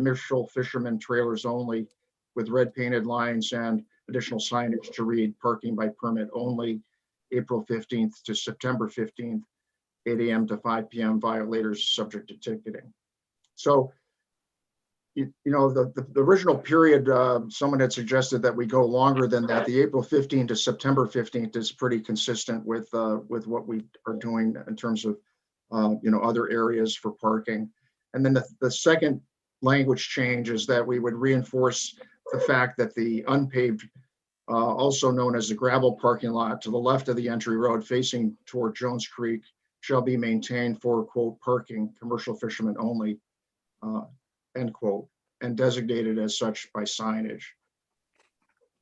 commercial fishermen trailers only, with red painted lines and additional signage to read parking by permit only, April 15th to September 15th, 8 a.m. to 5 p.m. Violators subject to ticketing. So, the original period, someone had suggested that we go longer than that. The April 15th to September 15th is pretty consistent with what we are doing in terms of, other areas for parking. And then the second language change is that we would reinforce the fact that the unpaved, also known as the gravel parking lot to the left of the entry road facing toward Jones Creek, shall be maintained for, quote, parking, commercial fishermen only, end quote, and designated as such by signage.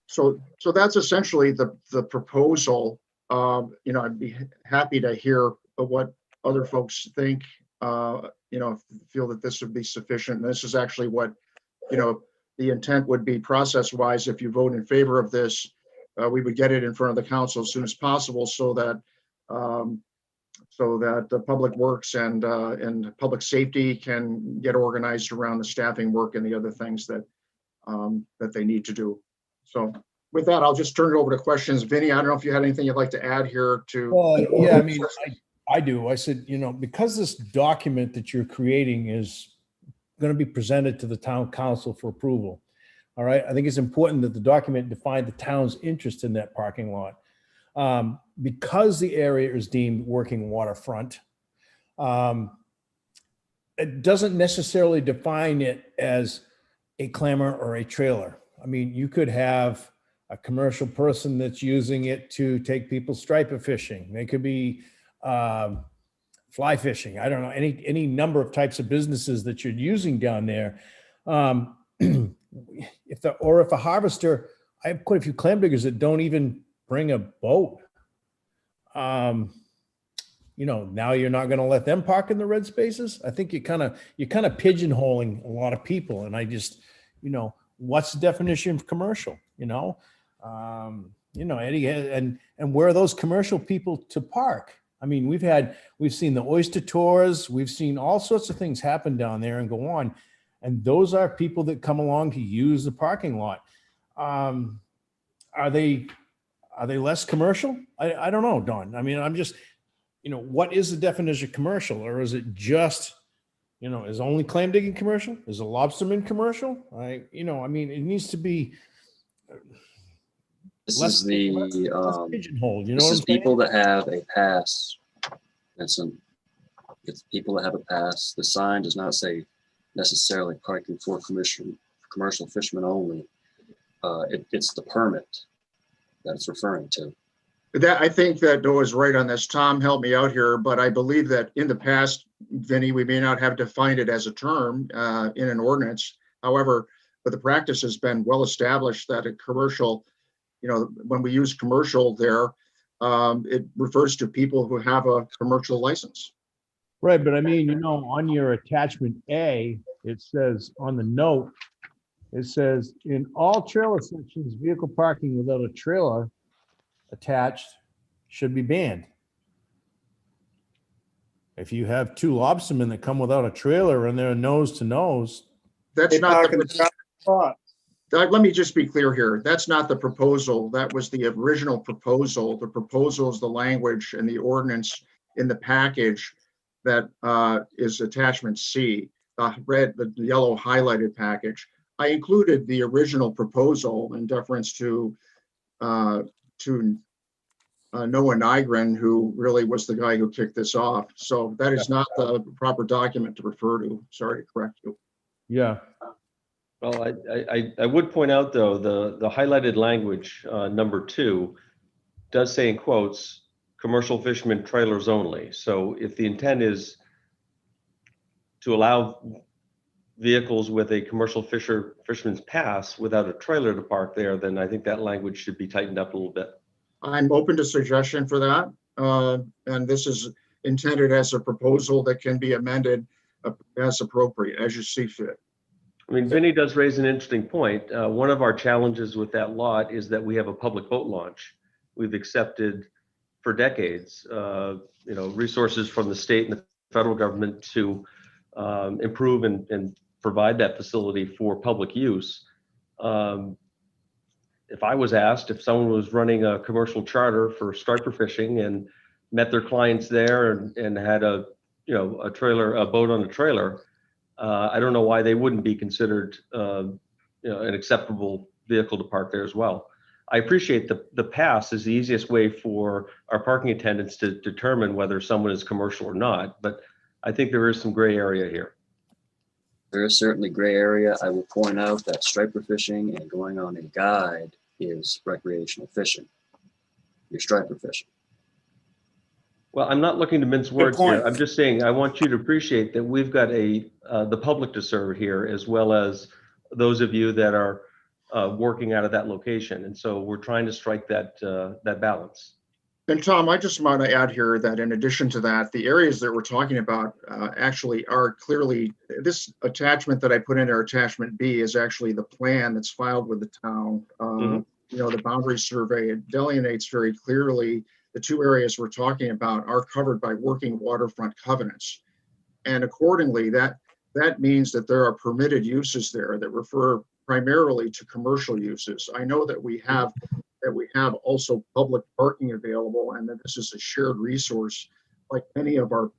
So that's essentially the proposal. I'd be happy to hear what other folks think, feel that this would be sufficient. And this is actually what, the intent would be process-wise. If you vote in favor of this, we would get it in front of the council as soon as possible so that the public works and public safety can get organized around the staffing work and the other things that they need to do. So with that, I'll just turn it over to questions. Vinny, I don't know if you had anything you'd like to add here to. Yeah, I mean, I do. I said, because this document that you're creating is going to be presented to the town council for approval. All right. I think it's important that the document define the town's interest in that parking lot. Because the area is deemed working waterfront, it doesn't necessarily define it as a clamor or a trailer. I mean, you could have a commercial person that's using it to take people striper fishing. They could be fly fishing. I don't know, any number of types of businesses that you're using down there. If a harvester, I have quite a few clam diggers that don't even bring a boat. Now you're not going to let them park in the red spaces. I think you're kind of pigeonholing a lot of people. And I just, what's the definition of commercial? Eddie, and where are those commercial people to park? I mean, we've seen the oyster tours, we've seen all sorts of things happen down there and go on. And those are people that come along to use the parking lot. Are they less commercial? I don't know, Don. I mean, I'm just, what is the definition of commercial? Or is it just, is only clam digging commercial? Is a lobsterman commercial? It needs to be less pigeonholed. This is people that have a pass. It's people that have a pass. The sign does not say necessarily parking for commercial fishermen only. It's the permit that it's referring to. I think that Noah's right on this. Tom, help me out here, but I believe that in the past, Vinny, we may not have defined it as a term in an ordinance. However, but the practice has been well established that a commercial, when we use commercial there, it refers to people who have a commercial license. Right, but I mean, on your attachment A, it says on the note, it says in all trailer sections, vehicle parking without a trailer attached should be banned. If you have two lobstermen that come without a trailer and they're nose to nose, that's not the let me just be clear here. That's not the proposal. That was the original proposal. The proposal is the language and the ordinance in the package that is attachment C, the yellow highlighted package. I included the original proposal in deference to Noah Nygren, who really was the guy who kicked this off. So that is not the proper document to refer to. Sorry to correct you. Yeah. Well, I would point out though, the highlighted language, number 2, does say in quotes, commercial fishermen trailers only. So if the intent is to allow vehicles with a commercial fisherman's pass without a trailer to park there, then I think that language should be tightened up a little bit. I'm open to suggestion for that. And this is intended as a proposal that can be amended as appropriate, as you see fit. I mean, Vinny does raise an interesting point. One of our challenges with that lot is that we have a public boat launch. We've accepted for decades, resources from the state and the federal government to improve and provide that facility for public use. If I was asked if someone was running a commercial charter for striper fishing and met their clients there and had a boat on a trailer, I don't know why they wouldn't be considered an acceptable vehicle to park there as well. I appreciate the pass is the easiest way for our parking attendants to determine whether someone is commercial or not, but I think there is some gray area here. There is certainly gray area. I will point out that striper fishing and going on a guide is recreational fishing. You're striper fishing. Well, I'm not looking to mince words point. here. I'm just saying, I want you to appreciate that we've got the public to serve here, as well as those of you that are working out of that location. And so we're trying to strike that balance. And Tom, I just want to add here that in addition to that, the areas that we're talking about actually are clearly, this attachment that I put in there, attachment B, is actually the plan that's filed with the town. The boundary survey, it delineates very clearly the two areas we're talking about are covered by working waterfront covenants. And accordingly, that means that there are permitted uses there that refer primarily to commercial uses. I know that we have also public parking available, and that this is a shared resource like many of our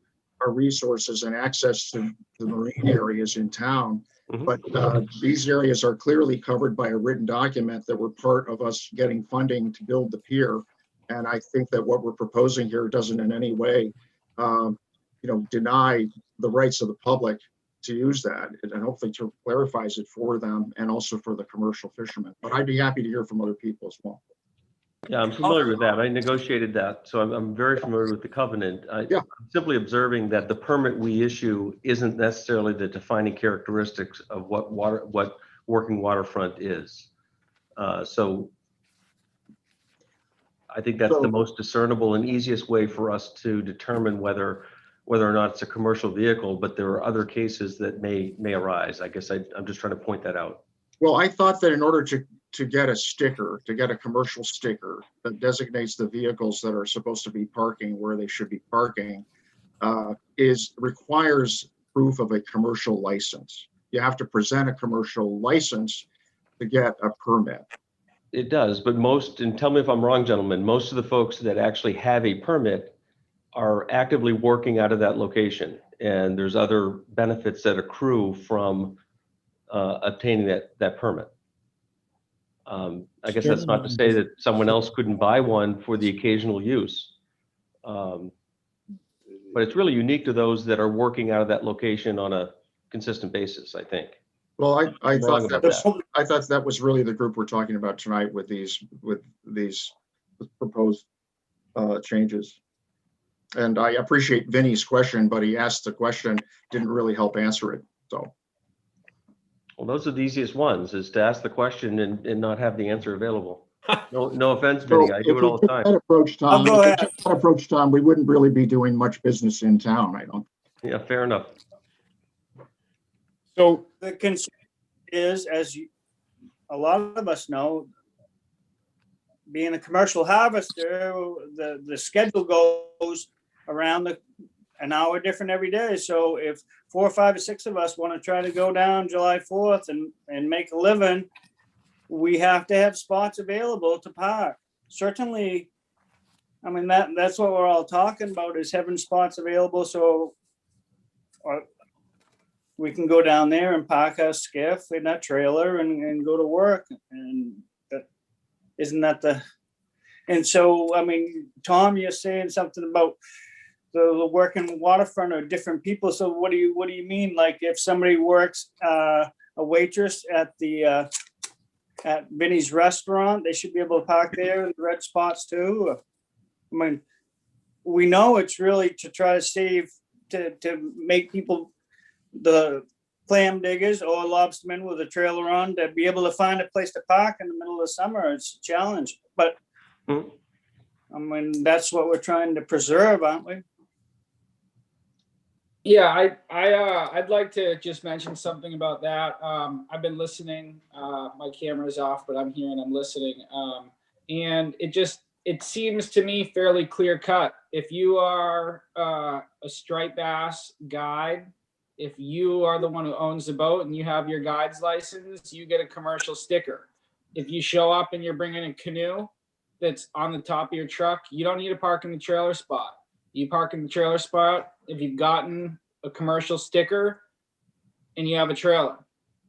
resources and access to the marine areas in town. But these areas are clearly covered by a written document that were part of us getting funding to build the pier. And I think that what we're proposing here doesn't in any way, deny the rights of the public to use that, and hopefully clarifies it for them and also for the commercial fishermen. But I'd be happy to hear from other people as well. Yeah, I'm familiar with that. I negotiated that, so I'm very familiar with the covenant. I'm simply observing that the permit we issue isn't necessarily the defining characteristics of what working waterfront is. So I think that's the most discernible and easiest way for us to determine whether or not it's a commercial vehicle, but there are other cases that may arise. I guess I'm just trying to point that out. Well, I thought that in order to get a sticker, to get a commercial sticker that designates the vehicles that are supposed to be parking where they should be parking, requires proof of a commercial license. You have to present a commercial license to get a permit. It does, but and tell me if I'm wrong, gentlemen, most of the folks that actually have a permit are actively working out of that location, and there's other benefits that accrue from obtaining that permit. I guess that's not to say that someone else couldn't buy one for the occasional use, but it's really unique to those that are working out of that location on a consistent basis, I think. Well, I thought that was really the group we're talking about tonight with these proposed changes. And I appreciate Vinny's question, but he asked the question, didn't really help answer it. So. Well, those are the easiest ones, is to ask the question and not have the answer available. No offense, Vinny, I do it all the time. That approach, Tom, we wouldn't really be doing much business in town, I don't. Yeah, fair enough. So the concern is, a lot of us know, being a commercial harvester, the schedule goes around an hour different every day. So if 4 or 5 or 6 of us want to try to go down July 4th and make a living, we have to have spots available to park. Certainly, I mean, that's what we're all talking about, is having spots available so we can go down there and park our skiff in that trailer and go to work. And isn't that and so, I mean, Tom, you're saying something about the working waterfront or different people. So what do you mean? Like if somebody works a waitress at Vinny's restaurant, they should be able to park there in the red spots too? I mean, we know it's really to try to save, to make people, the clam diggers or lobstermen with a trailer on, to be able to find a place to park in the middle of summer. It's a challenge, but I mean, that's what we're trying to preserve, aren't we? Yeah, I'd like to just mention something about that. I've been listening. My camera's off, but I'm here and I'm listening. And it seems to me fairly clear cut. If you are a striped bass guide if you are the one who owns the boat and you have your guide's license, you get a commercial sticker. If you show up and you're bringing a canoe that's on the top of your truck, you don't need to park in the trailer spot. You park in the trailer spot if you've gotten a commercial sticker and you have a trailer.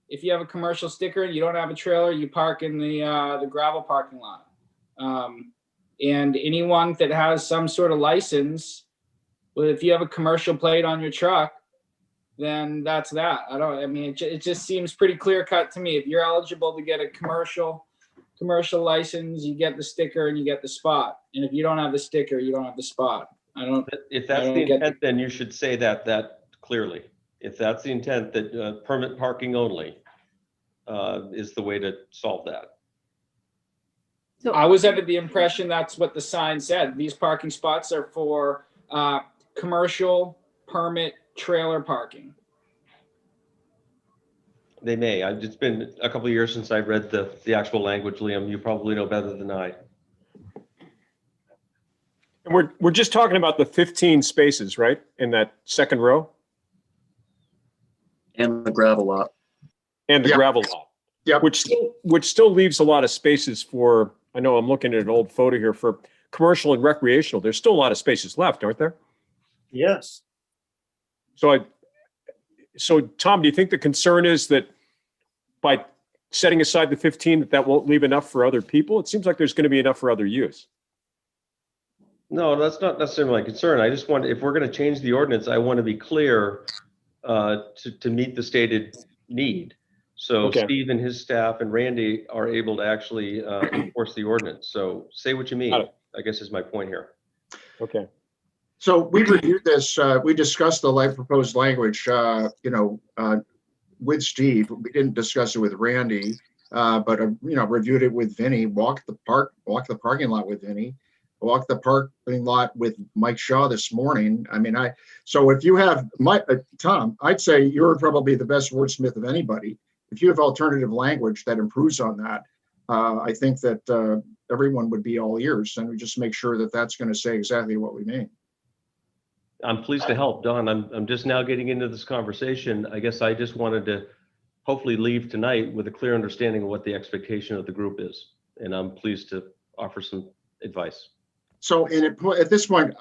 If you have a commercial sticker and you don't have a trailer, you park in the gravel parking lot. And anyone that has some sort of license, well, if you have a commercial plate on your truck, then that's that. I mean, it just seems pretty clear cut to me. If you're eligible to get a commercial license, you get the sticker and you get the spot. And if you don't have the sticker, you don't have the spot. If that's the intent, then you should say that clearly. If that's the intent, that permit parking only is the way to solve that. So I was under the impression that's what the sign said. These parking spots are for commercial permit trailer parking. They may. It's been a couple of years since I read the actual language, Liam. You probably know better than I. And we're just talking about the 15 spaces, right? In that second row And the gravel lot. and the Yep. gravel lot. Yep. Which still leaves a lot of spaces for, I know I'm looking at an old photo here, for commercial and recreational. There's still a lot of spaces left, aren't there? Yes. So Tom, do you think the concern is that by setting aside the 15, that won't leave enough for other people? It seems like there's going to be enough for other use. No, that's not necessarily my concern. I just want, if we're going to change the ordinance, I want to be clear to meet the stated need. So Okay. Steve and his staff and Randy are able to actually enforce the ordinance. So say what you mean, Got it. I guess is my point here. Okay. So we reviewed this, we discussed the proposed language, with Steve. We didn't discuss it with Randy, but, reviewed it with Vinny, walked the parking lot with Vinny, walked the parking lot with Mike Shaw this morning. I mean, so if you have, Tom, I'd say you're probably the best wordsmith of anybody. If you have alternative language that improves on that, I think that everyone would be all ears, and we just make sure that that's going to say exactly what we mean. I'm pleased to help, Don. I'm just now getting into this conversation. I guess I just wanted to hopefully leave tonight with a clear understanding of what the expectation of the group is. And I'm pleased to offer some advice. So at this point,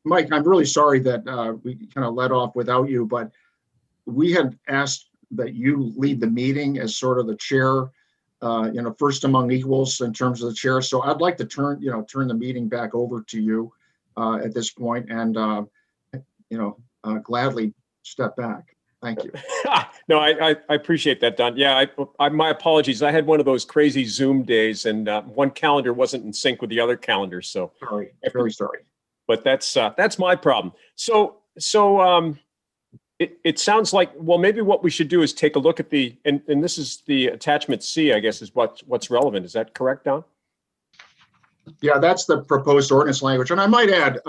Mike, I'm really sorry that we kind of let off without you, but we had asked that you lead the meeting as sort of the chair, first among equals in terms of the chair. So I'd like to turn the meeting back over to you at this point and, gladly step back. Thank you. No, I appreciate that, Don. Yeah, my apologies. I had one of those crazy Zoom days, and one calendar wasn't in sync with the other calendar. So Sorry, very sorry. but that's my problem. So it sounds like, well, maybe what we should do is take a look at and this is the attachment C, I guess, is what's relevant. Is that correct, Don? Yeah, that's the proposed ordinance language. And I might add,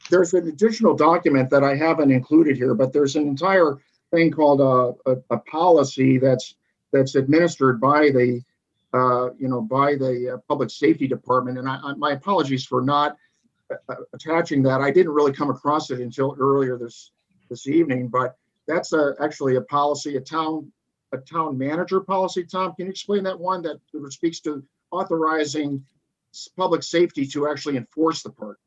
there's an additional document that I haven't included here, but there's an entire thing called a policy that's administered by the public safety department. And my apologies for not attaching that. I didn't really come across it until earlier this evening, but that's actually a policy, a town manager policy. Tom, can you explain that one that speaks to authorizing public safety to actually enforce the park?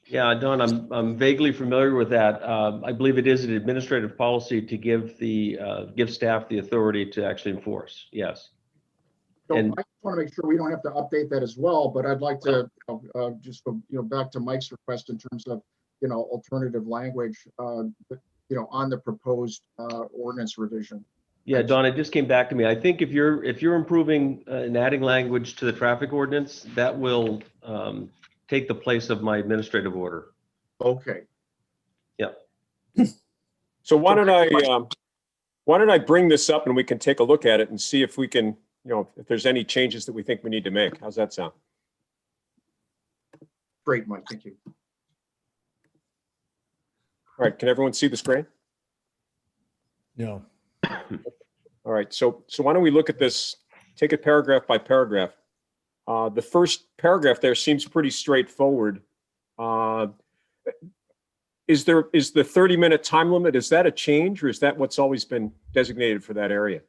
Yeah, Don, I'm vaguely familiar with that. I believe it is an administrative policy to give staff the authority to actually enforce. Yes. So And- I just want to make sure we don't have to update that as well, but I'd like to just go back to Mike's request in terms of alternative language on the proposed ordinance revision. Yeah, Don, it just came back to me. I think if you're improving and adding language to the traffic ordinance, that will take the place of my administrative order. Okay. So why don't I bring this up and we can take a look at it and see if we can, if there's any changes that we think we need to make. How's that sound? Great, Mike. Thank you. All right, can everyone see the screen? No. All right, so why don't we look at this, take it paragraph by paragraph. The first paragraph there seems pretty straightforward. is the 30-minute time limit, is that a change or is that what's always been designated for that area?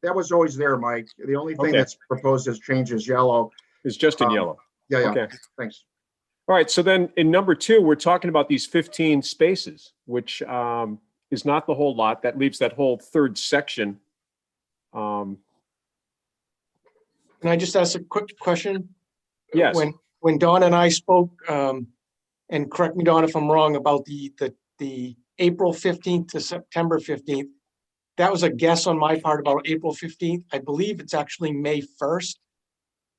That was always there, Mike. The only thing Okay. that's proposed as change is yellow. It's just in yellow. Yeah, Okay. thanks. All right. So then in number 2, we're talking about these 15 spaces, which is not the whole lot. That leaves that whole third section. Can I just ask a quick question? Yes. When Dawn and I spoke, and correct me, Dawn, if I'm wrong, about the April 15th to September 15th, that was a guess on my part about April 15th. I believe it's actually May 1st.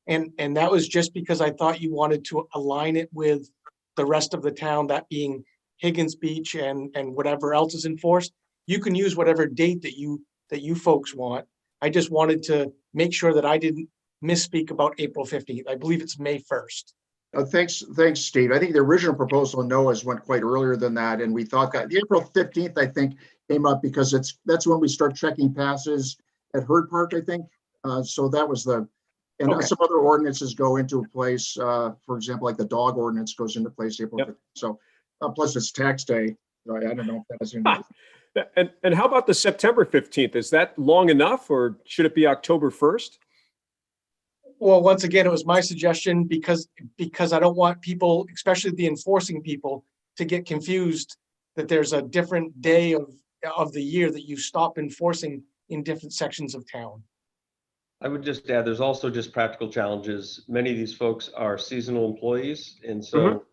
And that was just because I thought you wanted to align it with the rest of the town, that being Higgins Beach and whatever else is enforced. You can use whatever date that you folks want. I just wanted to make sure that I didn't misspeak about April 15th. I believe it's May 1st. Thanks, Steve. I think the original proposal in NOAA's went quite earlier than that, and we thought that the April 15th, I think, came up because that's when we start checking passes at Herd Park, I think. So that was and Okay. some other ordinances go into place. For example, like the dog ordinance goes into place April 15th. So plus it's tax day. So I don't know if that was in. And how about the September 15th? Is that long enough or should it be October 1st? Well, once again, it was my suggestion because I don't want people, especially the enforcing people, to get confused that there's a different day of the year that you stop enforcing in different sections of town. I would just add, there's also just practical challenges. Many of these folks are seasonal employees. And so,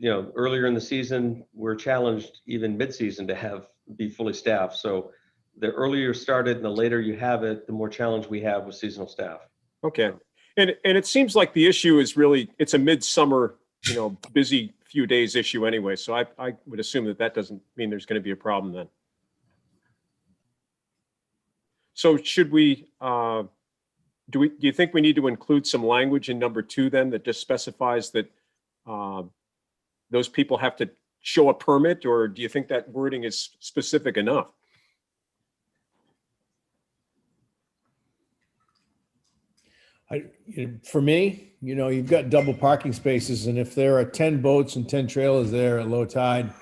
earlier in the season, we're challenged even mid-season to be fully staffed. So the earlier you started and the later you have it, the more challenge we have with seasonal staff. Okay. And it seems like the issue is really, it's a midsummer, busy few days issue anyway. So I would assume that doesn't mean there's going to be a problem then. So should we, do you think we need to include some language in number 2 then that just specifies that those people have to show a permit, or do you think that wording is specific enough? For me, you've got double parking spaces, and if there are 10 boats and 10 trailers there at low tide,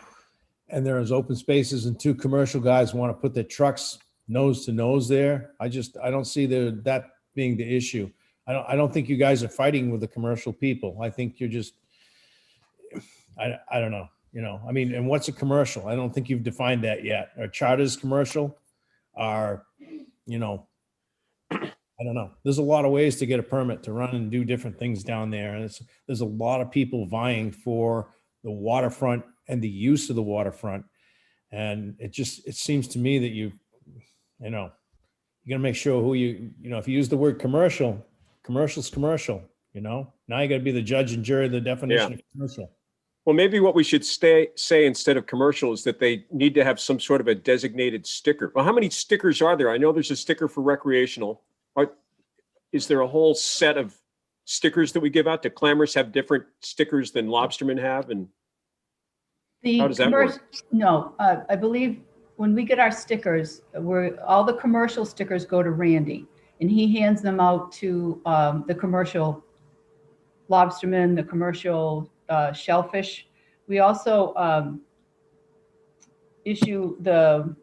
and there is open spaces and 2 commercial guys want to put their trucks nose to nose there, I don't see that being the issue. I don't think you guys are fighting with the commercial people. I think you're just, I don't know, I mean, and what's a commercial? I don't think you've defined that yet. Are charters commercial? Are, I don't know. There's a lot of ways to get a permit to run and do different things down there. And there's a lot of people vying for the waterfront and the use of the waterfront. And it seems to me that you got to make sure who if you use the word commercial's commercial, now you got to be the judge and jury of the definition of commercial. Well, maybe what we should say instead of commercial is that they need to have some sort of a designated sticker. Well, how many stickers are there? I know there's a sticker for recreational. Is there a whole set of stickers that we give out? Do Clamorous have different stickers than Lobstermen have? And how does that work? No, I believe when we get our stickers, all the commercial stickers go to Randy, and he hands them out to the commercial Lobstermen, the commercial Shellfish. We also issue the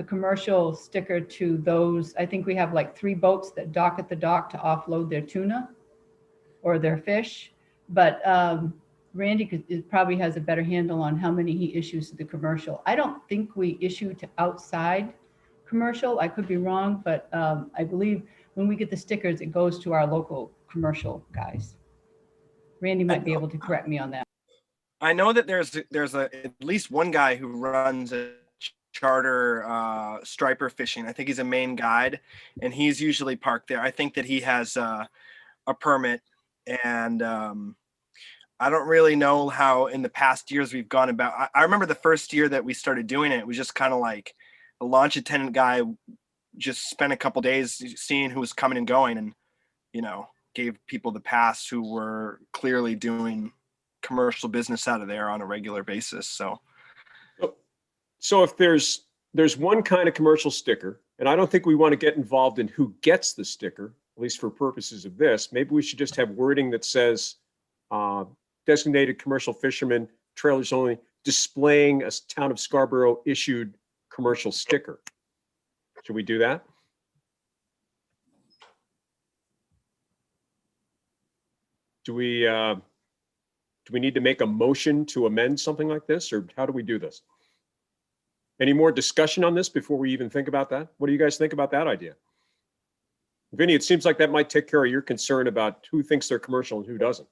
commercial sticker to those. I think we have like 3 boats that dock at the dock to offload their tuna or their fish. But Randy probably has a better handle on how many he issues to the commercial. I don't think we issue to outside commercial. I could be wrong, but I believe when we get the stickers, it goes to our local commercial guys. Randy might be able to correct me on that. I know that there's at least one guy who runs a charter striper fishing. I think he's a main guide, and he's usually parked there. I think that he has a permit, and I don't really know how in the past years we've gone about. I remember the first year that we started doing it was just kind of like a launch attendant guy just spent a couple days seeing who was coming and going, and gave people the pass who were clearly doing commercial business out of there on a regular basis. So if there's one kind of commercial sticker, and I don't think we want to get involved in who gets the sticker, at least for purposes of this, maybe we should just have wording that says designated commercial fishermen, trailers only, displaying a town of Scarborough issued commercial sticker. Should we do that? Do we need to make a motion to amend something like this, or how do we do this? Any more discussion on this before we even think about that? What do you guys think about that idea? Vinny, it seems like that might take care of your concern about who thinks they're commercial and who doesn't.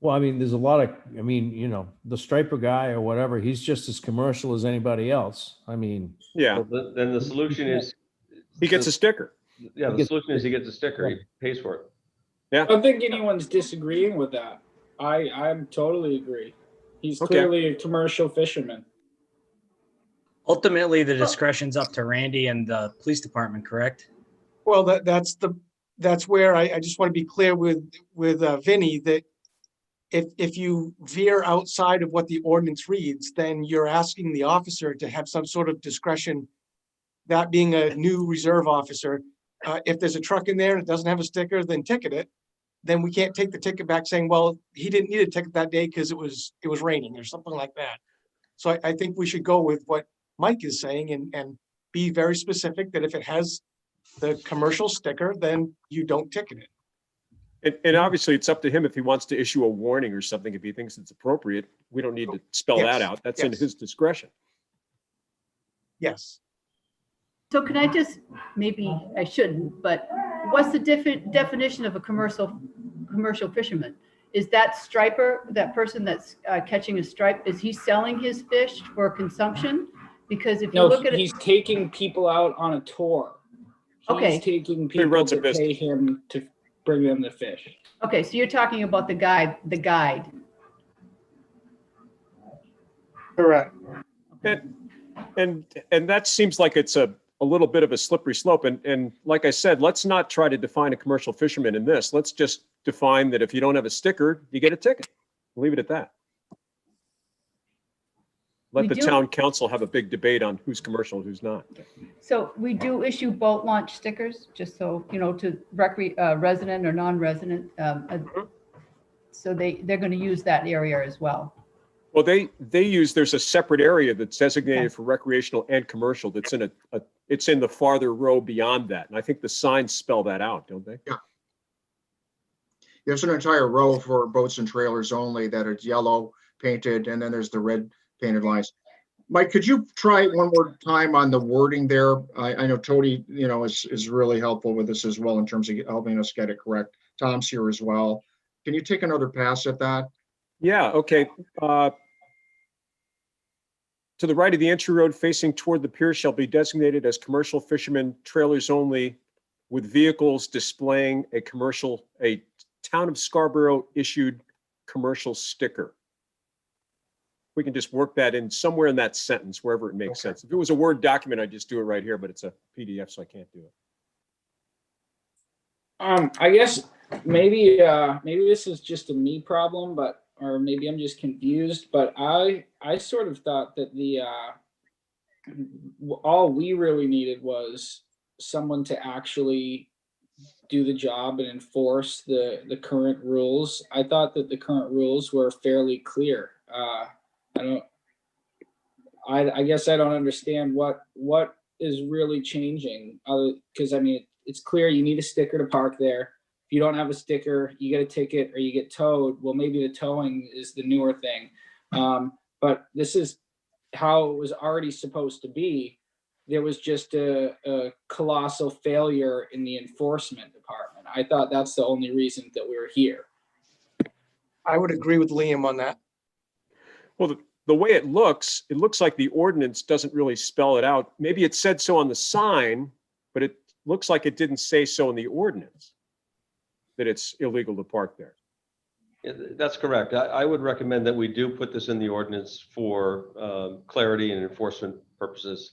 Well, I mean, there's a lot of, I mean, you know, the striper guy or whatever, he's just as commercial as anybody else. I mean, Yeah, Well, then the solution is, he gets a sticker. yeah, the solution is he gets a sticker, he pays for it. I don't think anyone's disagreeing with that. I'm totally agree. He's Okay. clearly a commercial fisherman. Ultimately, the discretion's up to Randy and the police department, correct? Well, that's where I just want to be clear with Vinny that if you veer outside of what the ordinance reads, then you're asking the officer to have some sort of discretion. That being a new reserve officer, if there's a truck in there and it doesn't have a sticker, then ticket it. Then we can't take the ticket back saying, well, he didn't need a ticket that day because it was raining or something like that. So I think we should go with what Mike is saying and be very specific that if it has the commercial sticker, then you don't ticket it. And obviously it's up to him if he wants to issue a warning or something, if he thinks it's appropriate. We don't need to spell that out. That's in his discretion. Yes. So can I just, maybe I shouldn't, but what's the definition of a commercial fisherman? Is that striper, that person that's catching a stripe, is he selling his fish for consumption? Because if you No, look at it, he's taking people out on a tour. Okay. He's taking people runs a to pay him to bring them the fish. okay, so you're talking about the guide. Correct. And that seems like it's a little bit of a slippery slope. And like I said, let's not try to define a commercial fisherman in this. Let's just define that if you don't have a sticker, you get a ticket. Leave it at that. Let the town council have a big debate on who's commercial and who's not. So we do issue boat launch stickers, just so, you know, to resident or non-resident. So they're going to use that area as well. Well, there's a separate area that's designated for recreational and commercial that's it's in the farther row beyond that. And I think the signs spell that out, don't they? Yeah. There's an entire row for boats and trailers only that are yellow painted, and then there's the red painted lines. Mike, could you try it one more time on the wording there? I know Tony, you know, is really helpful with this as well in terms of helping us get it correct. Tom's here as well. Can you take another pass at that? Yeah, okay. To the right of the entry road facing toward the pier shall be designated as commercial fishermen trailers only, with vehicles displaying a town of Scarborough issued commercial sticker. We can just work that in somewhere in that sentence, wherever it makes sense. If it was a Word document, I'd just do it right here, but it's a PDF, so I can't do it. I guess maybe this is just a me problem, or maybe I'm just confused, but I sort of thought that all we really needed was someone to actually do the job and enforce the current rules. I thought that the current rules were fairly clear. I guess I don't understand what is really changing, because I mean, it's clear you need a sticker to park there. If you don't have a sticker, you get a ticket or you get towed. Well, maybe the towing is the newer thing. But this is how it was already supposed to be. There was just a colossal failure in the enforcement department. I thought that's the only reason that we were here. I would agree with Liam on that. Well, the way it looks like the ordinance doesn't really spell it out. Maybe it said so on the sign, but it looks like it didn't say so in the ordinance that it's illegal to park there. Yeah, that's correct. I would recommend that we do put this in the ordinance for clarity and enforcement purposes.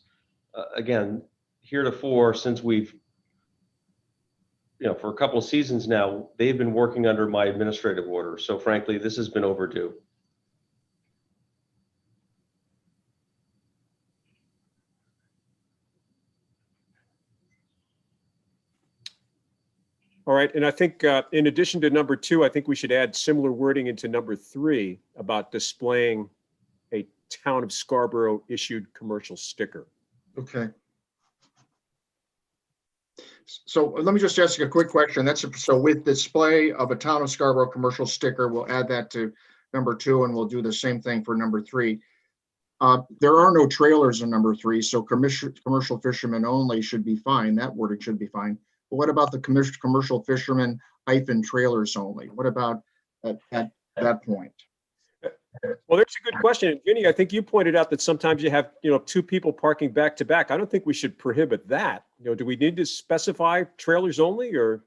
Again, heretofore, since we've, for a couple of seasons now, they've been working under my administrative order. So frankly, this has been overdue. All right, and I think in addition to number 2, I think we should add similar wording into number 3 about displaying town of Scarborough issued commercial sticker. Okay. So let me just ask you a quick question. So with display of a town of Scarborough commercial sticker, we'll add that to number 2, and we'll do the same thing for number 3. There are no trailers in number 3, so commercial fishermen only should be fine. That wording should be fine. But what about the commercial fishermen hyphen trailers only? What about at that point? Well, there's a good question. Vinny, I think you pointed out that sometimes you have, 2 people parking back to back. I don't think we should prohibit that. Do we need to specify trailers only, or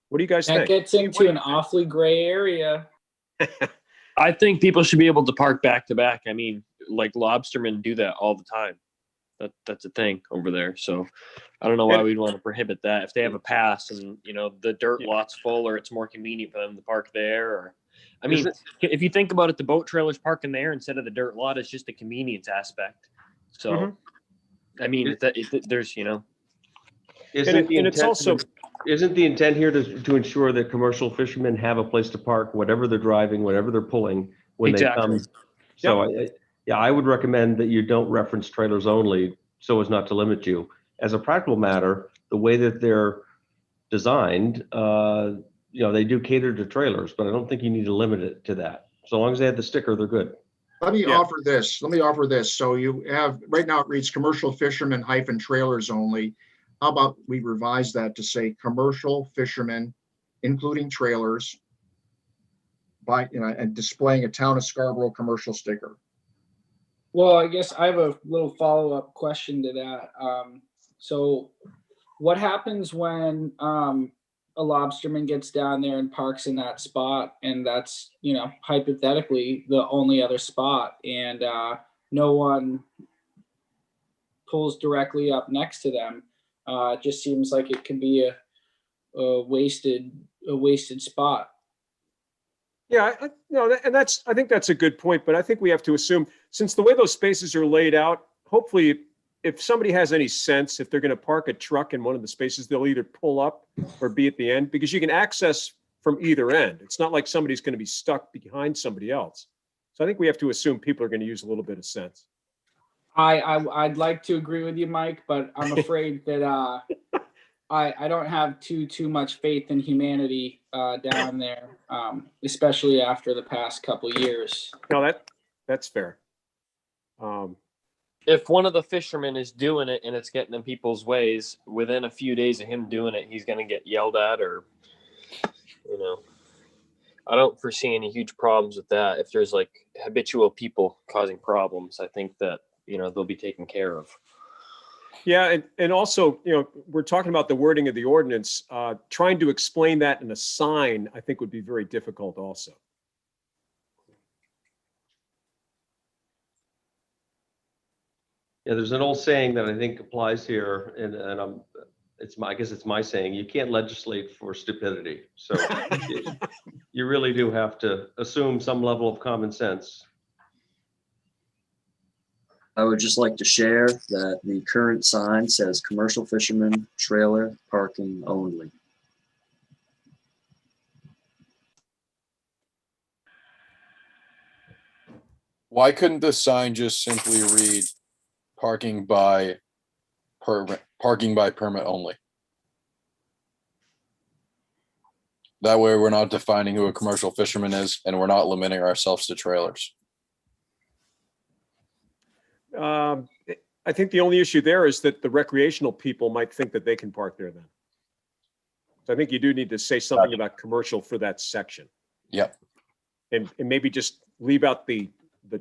what do you guys That think? gets into an awfully gray area. I think people should be able to park back to back. I mean, like lobstermen do that all the time. That's a thing over there. So I don't know why we'd want to prohibit that. If they have a pass and, the dirt lot's full, or it's more convenient for them to park there, or I mean, if you think about it, the boat trailer's parking there instead of the dirt lot. It's just a convenience aspect. So, I mean, there's, Isn't the intent here to ensure that commercial fishermen have a place to park, whatever they're driving, whatever they're pulling when they come? So I would recommend that you don't reference trailers only so as not to limit you. As a practical matter, the way that they're designed, they do cater to trailers, but I don't think you need to limit it to that. So long as they have the sticker, they're good. Let me offer this. So you have, right now it reads commercial fishermen hyphen trailers only. How about we revise that to say commercial fishermen, including trailers, and displaying a town of Scarborough commercial sticker. Well, I guess I have a little follow-up question to that. So what happens when a lobsterman gets down there and parks in that spot, and that's, hypothetically the only other spot, and no one pulls directly up next to them? It just seems like it can be a wasted spot. Yeah, I think that's a good point, but I think we have to assume, since the way those spaces are laid out, hopefully if somebody has any sense, if they're going to park a truck in one of the spaces, they'll either pull up or be at the end, because you can access from either end. It's not like somebody's going to be stuck behind somebody else. So I think we have to assume people are going to use a little bit of sense. I'd like to agree with you, Mike, but I'm afraid that I don't have too much faith in humanity down there, especially after the past couple years. No, that's fair. If one of the fishermen is doing it and it's getting in people's ways, within a few days of him doing it, he's going to get yelled at, or, I don't foresee any huge problems with that. If there's like habitual people causing problems, I think that, they'll be taken care of. Yeah, and also, we're talking about the wording of the ordinance. Trying to explain that in a sign, I think, would be very difficult also. Yeah, there's an old saying that I think applies here, and I guess it's my saying, you can't legislate for stupidity. So you really do have to assume some level of common sense. I would just like to share that the current sign says commercial fishermen trailer parking only. Why couldn't the sign just simply read parking by permit only? That way we're not defining who a commercial fisherman is, and we're not limiting ourselves to trailers. I think the only issue there is that the recreational people might think that they can park there then. So I think you do need to say something about commercial for that section. Yep. And maybe just leave out the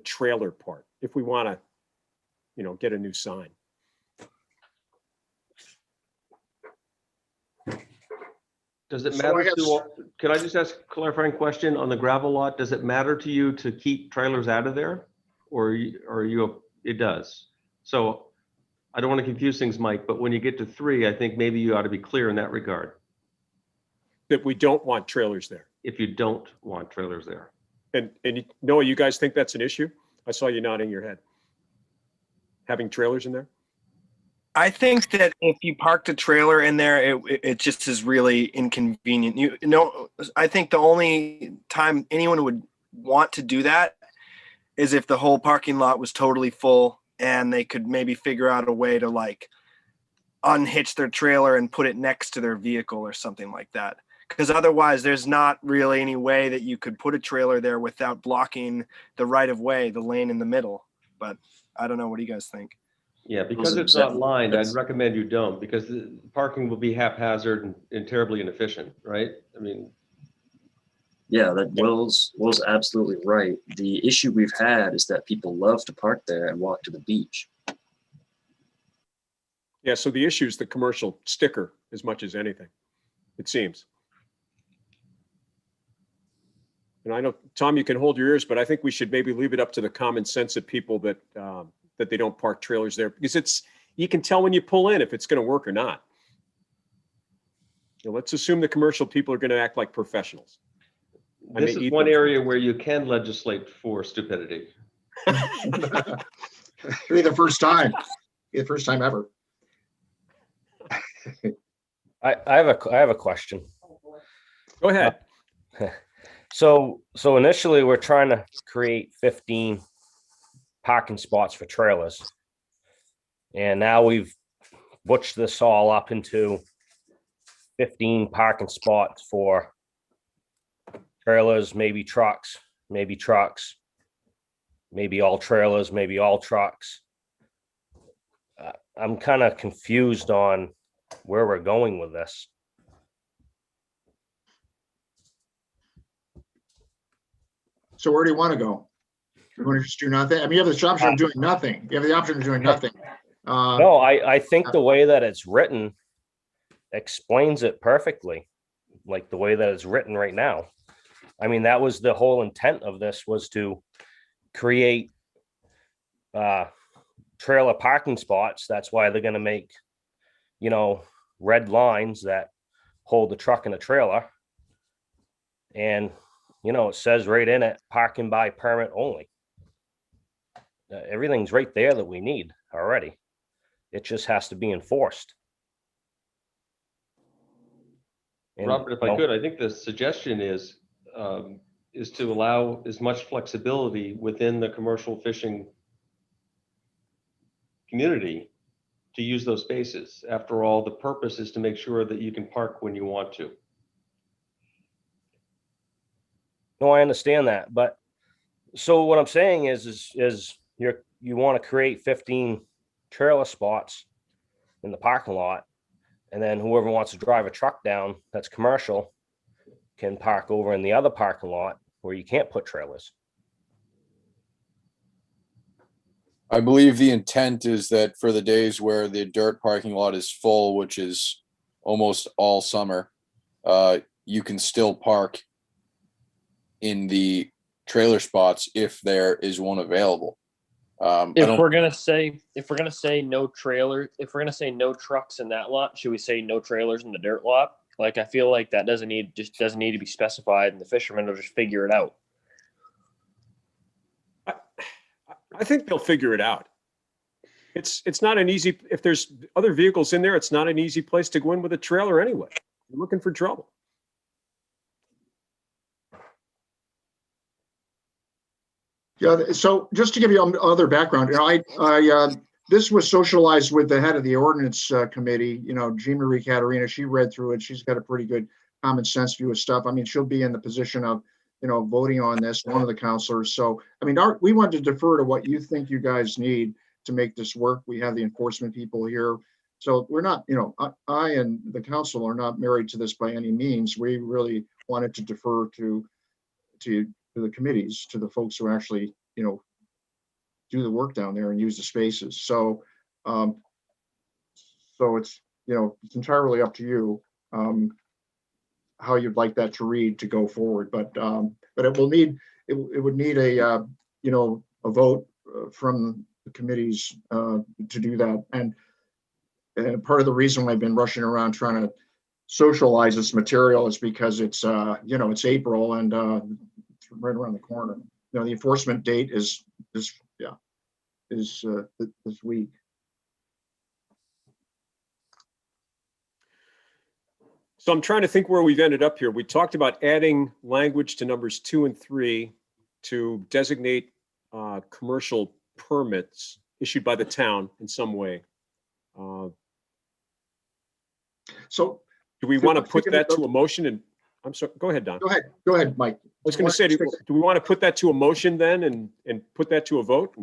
trailer part if we want to, get a new sign. Does it matter can I just ask a clarifying question on the gravel lot? Does it matter to you to keep trailers out of there, or it does? So I don't want to confuse things, Mike, but when you get to 3, I think maybe you ought to be clear in that regard. That we don't want trailers there. If you don't want trailers there. And Noah, you guys think that's an issue? I saw you nodding your head. Having trailers in there? I think that if you parked a trailer in there, it just is really inconvenient. I think the only time anyone would want to do that is if the whole parking lot was totally full and they could maybe figure out a way to like unhitch their trailer and put it next to their vehicle or something like that. Because otherwise there's not really any way that you could put a trailer there without blocking the right of way, the lane in the middle. But I don't know. What do you guys think? Yeah, because it's not lined, I'd recommend you don't, because the parking will be haphazard and terribly inefficient, right? I mean, Yeah, that Will's absolutely right. The issue we've had is that people love to park there and walk to the beach. Yeah, so the issue is the commercial sticker as much as anything, it seems. And I know, Tom, you can hold your ears, but I think we should maybe leave it up to the common sense of people that that they don't park trailers there, because you can tell when you pull in if it's going to work or not. You know, let's assume the commercial people are going to act like professionals. this is one area where you can legislate for stupidity. Be the first time. Be the first time ever. I have a question. Go ahead. So initially we're trying to create 15 parking spots for trailers. And now we've butched this all up into 15 parking spots for trailers, maybe trucks, maybe all trailers, maybe all trucks. I'm kind of confused on where we're going with this. So where do you want to go? You want to just do nothing? I mean, you have the option of doing nothing. You have the option of doing nothing. No, I think the way that it's written explains it perfectly, like the way that it's written right now. I mean, that was the whole intent of this, was to create trailer parking spots. That's why they're going to make, red lines that hold the truck and a trailer. And, it says right in it, parking by permit only. Everything's right there that we need already. It just has to be enforced. And, Robert, if I could, I think the suggestion is to allow as much flexibility within the commercial fishing community to use those spaces. After all, the purpose is to make sure that you can park when you want to. No, I understand that, but so what I'm saying is you want to create 15 trailer spots in the parking lot, and then whoever wants to drive a truck down that's commercial can park over in the other parking lot where you can't put trailers. I believe the intent is that for the days where the dirt parking lot is full, which is almost all summer, you can still park in the trailer spots if there is one available. If we're gonna say no trailer, if we're gonna say no trucks in that lot, should we say no trailers in the dirt lot? Like, I feel like that doesn't need to be specified, and the fishermen will just figure it out. I think they'll figure it out. It's not an easy, if there's other vehicles in there, it's not an easy place to go in with a trailer anyway. You're looking for trouble. Yeah, so just to give you other background, this was socialized with the head of the ordinance committee, Jean Marie Caterina. She read through it. She's got a pretty good common sense view of stuff. I mean, she'll be in the position of, voting on this, one of the counselors. So, I mean, we want to defer to what you think you guys need to make this work. We have the enforcement people here. So we're not, I and the council are not married to this by any means. We really wanted to defer to the committees, to the folks who actually, do the work down there and use the spaces. So, it's, it's entirely up to you how you'd like that to read to go forward. But it will need, it would need a vote from the committees to do that. And part of the reason I've been rushing around trying to socialize this material is because it's, it's April and it's right around the corner. The enforcement date is this week. So I'm trying to think where we've ended up here. We talked about adding language to numbers 2 and 3 to designate commercial permits issued by the town in some way. So Do we want to put that to a motion? And I'm sorry, go ahead, Don. go ahead, Mike. I was going to say, do we want to put that to a motion then and put that to a vote?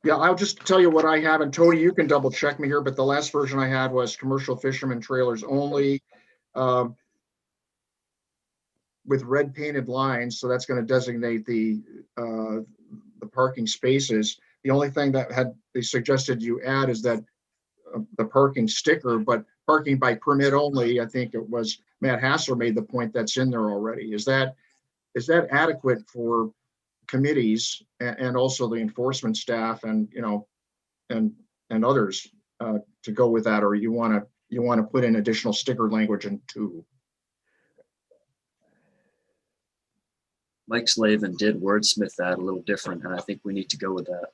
Yeah, I'll just tell you what I have, and Tony, you can double check me here, but the last version I had was commercial fishermen trailers only, with red painted lines, so that's going to designate the parking spaces. The only thing that they suggested you add is that the parking sticker, but parking by permit only, I think it was Matt Hassler made the point that's in there already. Is that adequate for committees and also the enforcement staff and, you know, and others to go with that, or you want to put in additional sticker language in 2? Mike Slavin did wordsmith that a little different, and I think we need to go with that.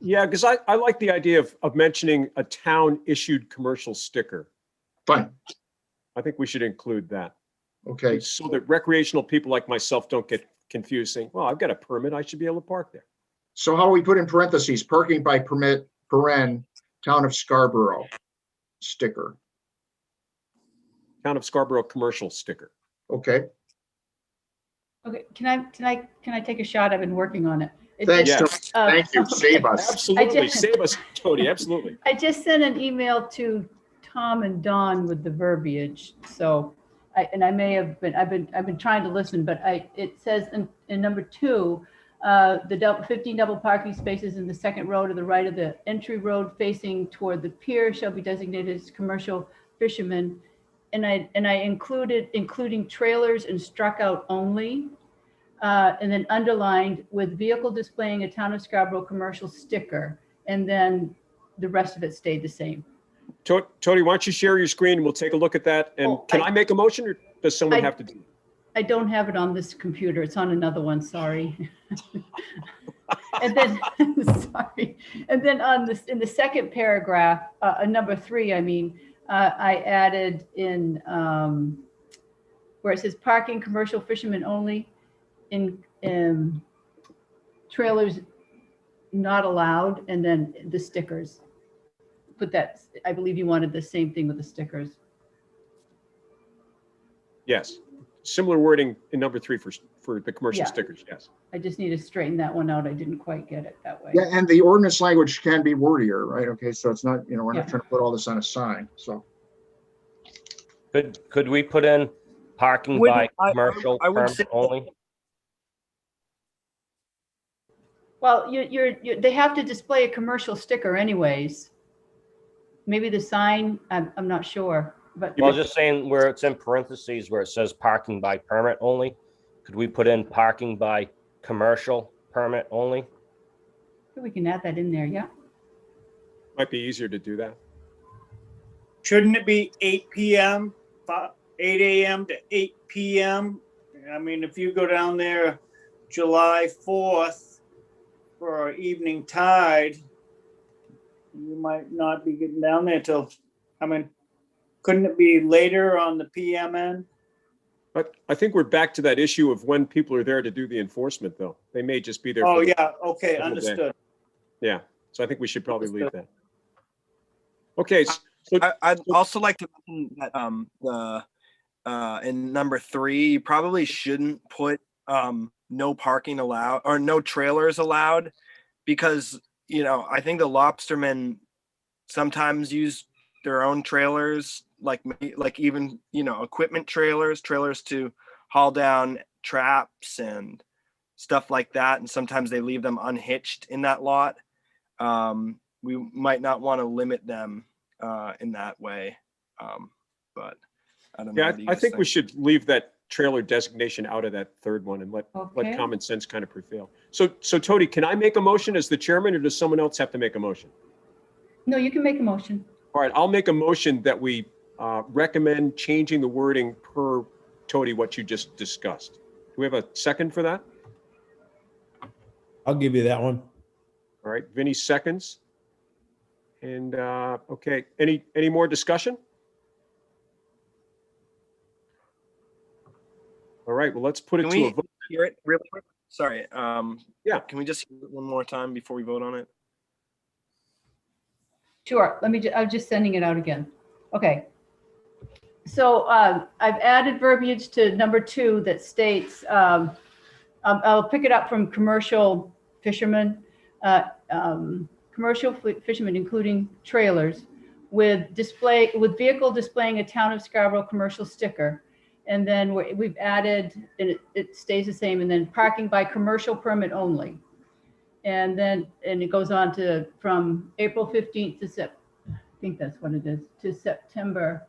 Yeah, because I like the idea of mentioning a town issued commercial sticker. Fine. I think we should include that. Okay. So that recreational people like myself don't get confused saying, well, I've got a permit, I should be able to park there. So how do we put in parentheses, parking by permit, town of Scarborough sticker? Town of Scarborough commercial sticker. Okay. Okay, can I take a shot? I've been working on it. Thanks, Yes. Thank you. Save us. Absolutely. Save us, Tony. Absolutely. I just sent an email to Tom and Don with the verbiage. So I may have been, I've been trying to listen, but it says in number 2, the 15 double parking spaces in the second row to the right of the entry road facing toward the pier shall be designated as commercial fishermen. And I included including trailers and struck out only, and then underlined with vehicle displaying a town of Scarborough commercial sticker. And then the rest of it stayed the same. Tony, why don't you share your screen and we'll take a look at that. And can I make a motion or does someone have to do it? I don't have it on this computer. It's on another one. Sorry. And then, sorry. And then on this, in the second paragraph, number 3, I mean, I added in where it says parking commercial fishermen only in trailers not allowed, and then the stickers. Put that, I believe you wanted the same thing with the stickers. Yes. Similar wording in number 3 for the commercial Yeah. stickers. Yes. I just need to straighten that one out. I didn't quite get it that way. Yeah, and the ordinance language can be wordier, right? Okay, so it's not, we're Yeah. not trying to put all this on a sign, so. Could we put in parking by commercial I would permit say- only? Well, they have to display a commercial sticker anyways. Maybe the sign, I'm not sure, but. Well, just saying where it's in parentheses where it says parking by permit only. Could we put in parking by commercial permit only? We can add that in there, yeah. Might be easier to do that. Shouldn't it be 8 p.m., 8 a.m. to 8 p.m.? I mean, if you go down there July 4th for evening tide, you might not be getting down there till, I mean, couldn't it be later on the PM end? But I think we're back to that issue of when people are there to do the enforcement, though. They may just be there. Oh, for the yeah, okay, whole day. understood. Yeah. So I think we should probably leave that. Okay. So I'd also like to mention that in number 3, you probably shouldn't put no parking allowed or no trailers allowed, because I think the lobstermen sometimes use their own trailers, like even equipment trailers to haul down traps and stuff like that, and sometimes they leave them unhitched in that lot. We might not want to limit them in that way, but I don't know. yeah, What do you I guys think we should leave that trailer designation out of that third one and let Okay. common sense kind of prevail. So Tony, can I make a motion as the chairman, or does someone else have to make a motion? No, you can make a motion. All right, I'll make a motion that we recommend changing the wording per Tony, what you just discussed. Do we have a second for that? I'll give you that one. All right, Vinny seconds. And okay, any more discussion? All right, well, let's put it Can to a we vote. hear it really quick? Sorry. Yeah. Can we just hear it one more time before we vote on it? Sure, I'm just sending it out again. Okay. So I've added verbiage to number 2 that states, I'll pick it up from commercial fishermen, fishermen, including trailers, with vehicle displaying a town of Scarborough commercial sticker. And then we've added, and it stays the same, and then parking by commercial permit only. And then, and it goes on to from April 15th to I think that's what it is, to September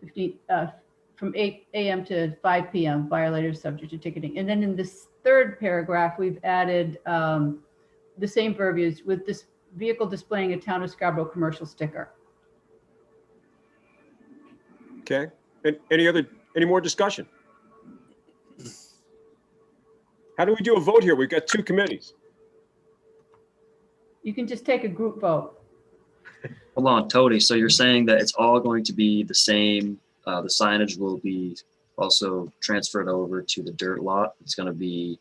15th, from 8 a.m. to 5 p.m. violators subject to ticketing. And then in this third paragraph, we've added the same verbiage with this vehicle displaying a town of Scarborough commercial sticker. Okay. And any more discussion? How do we do a vote here? We've got 2 committees. You can just take a group vote. Hold on, Tony. So you're saying that it's all going to be the same, the signage will be also transferred over to the dirt lot. It's going to be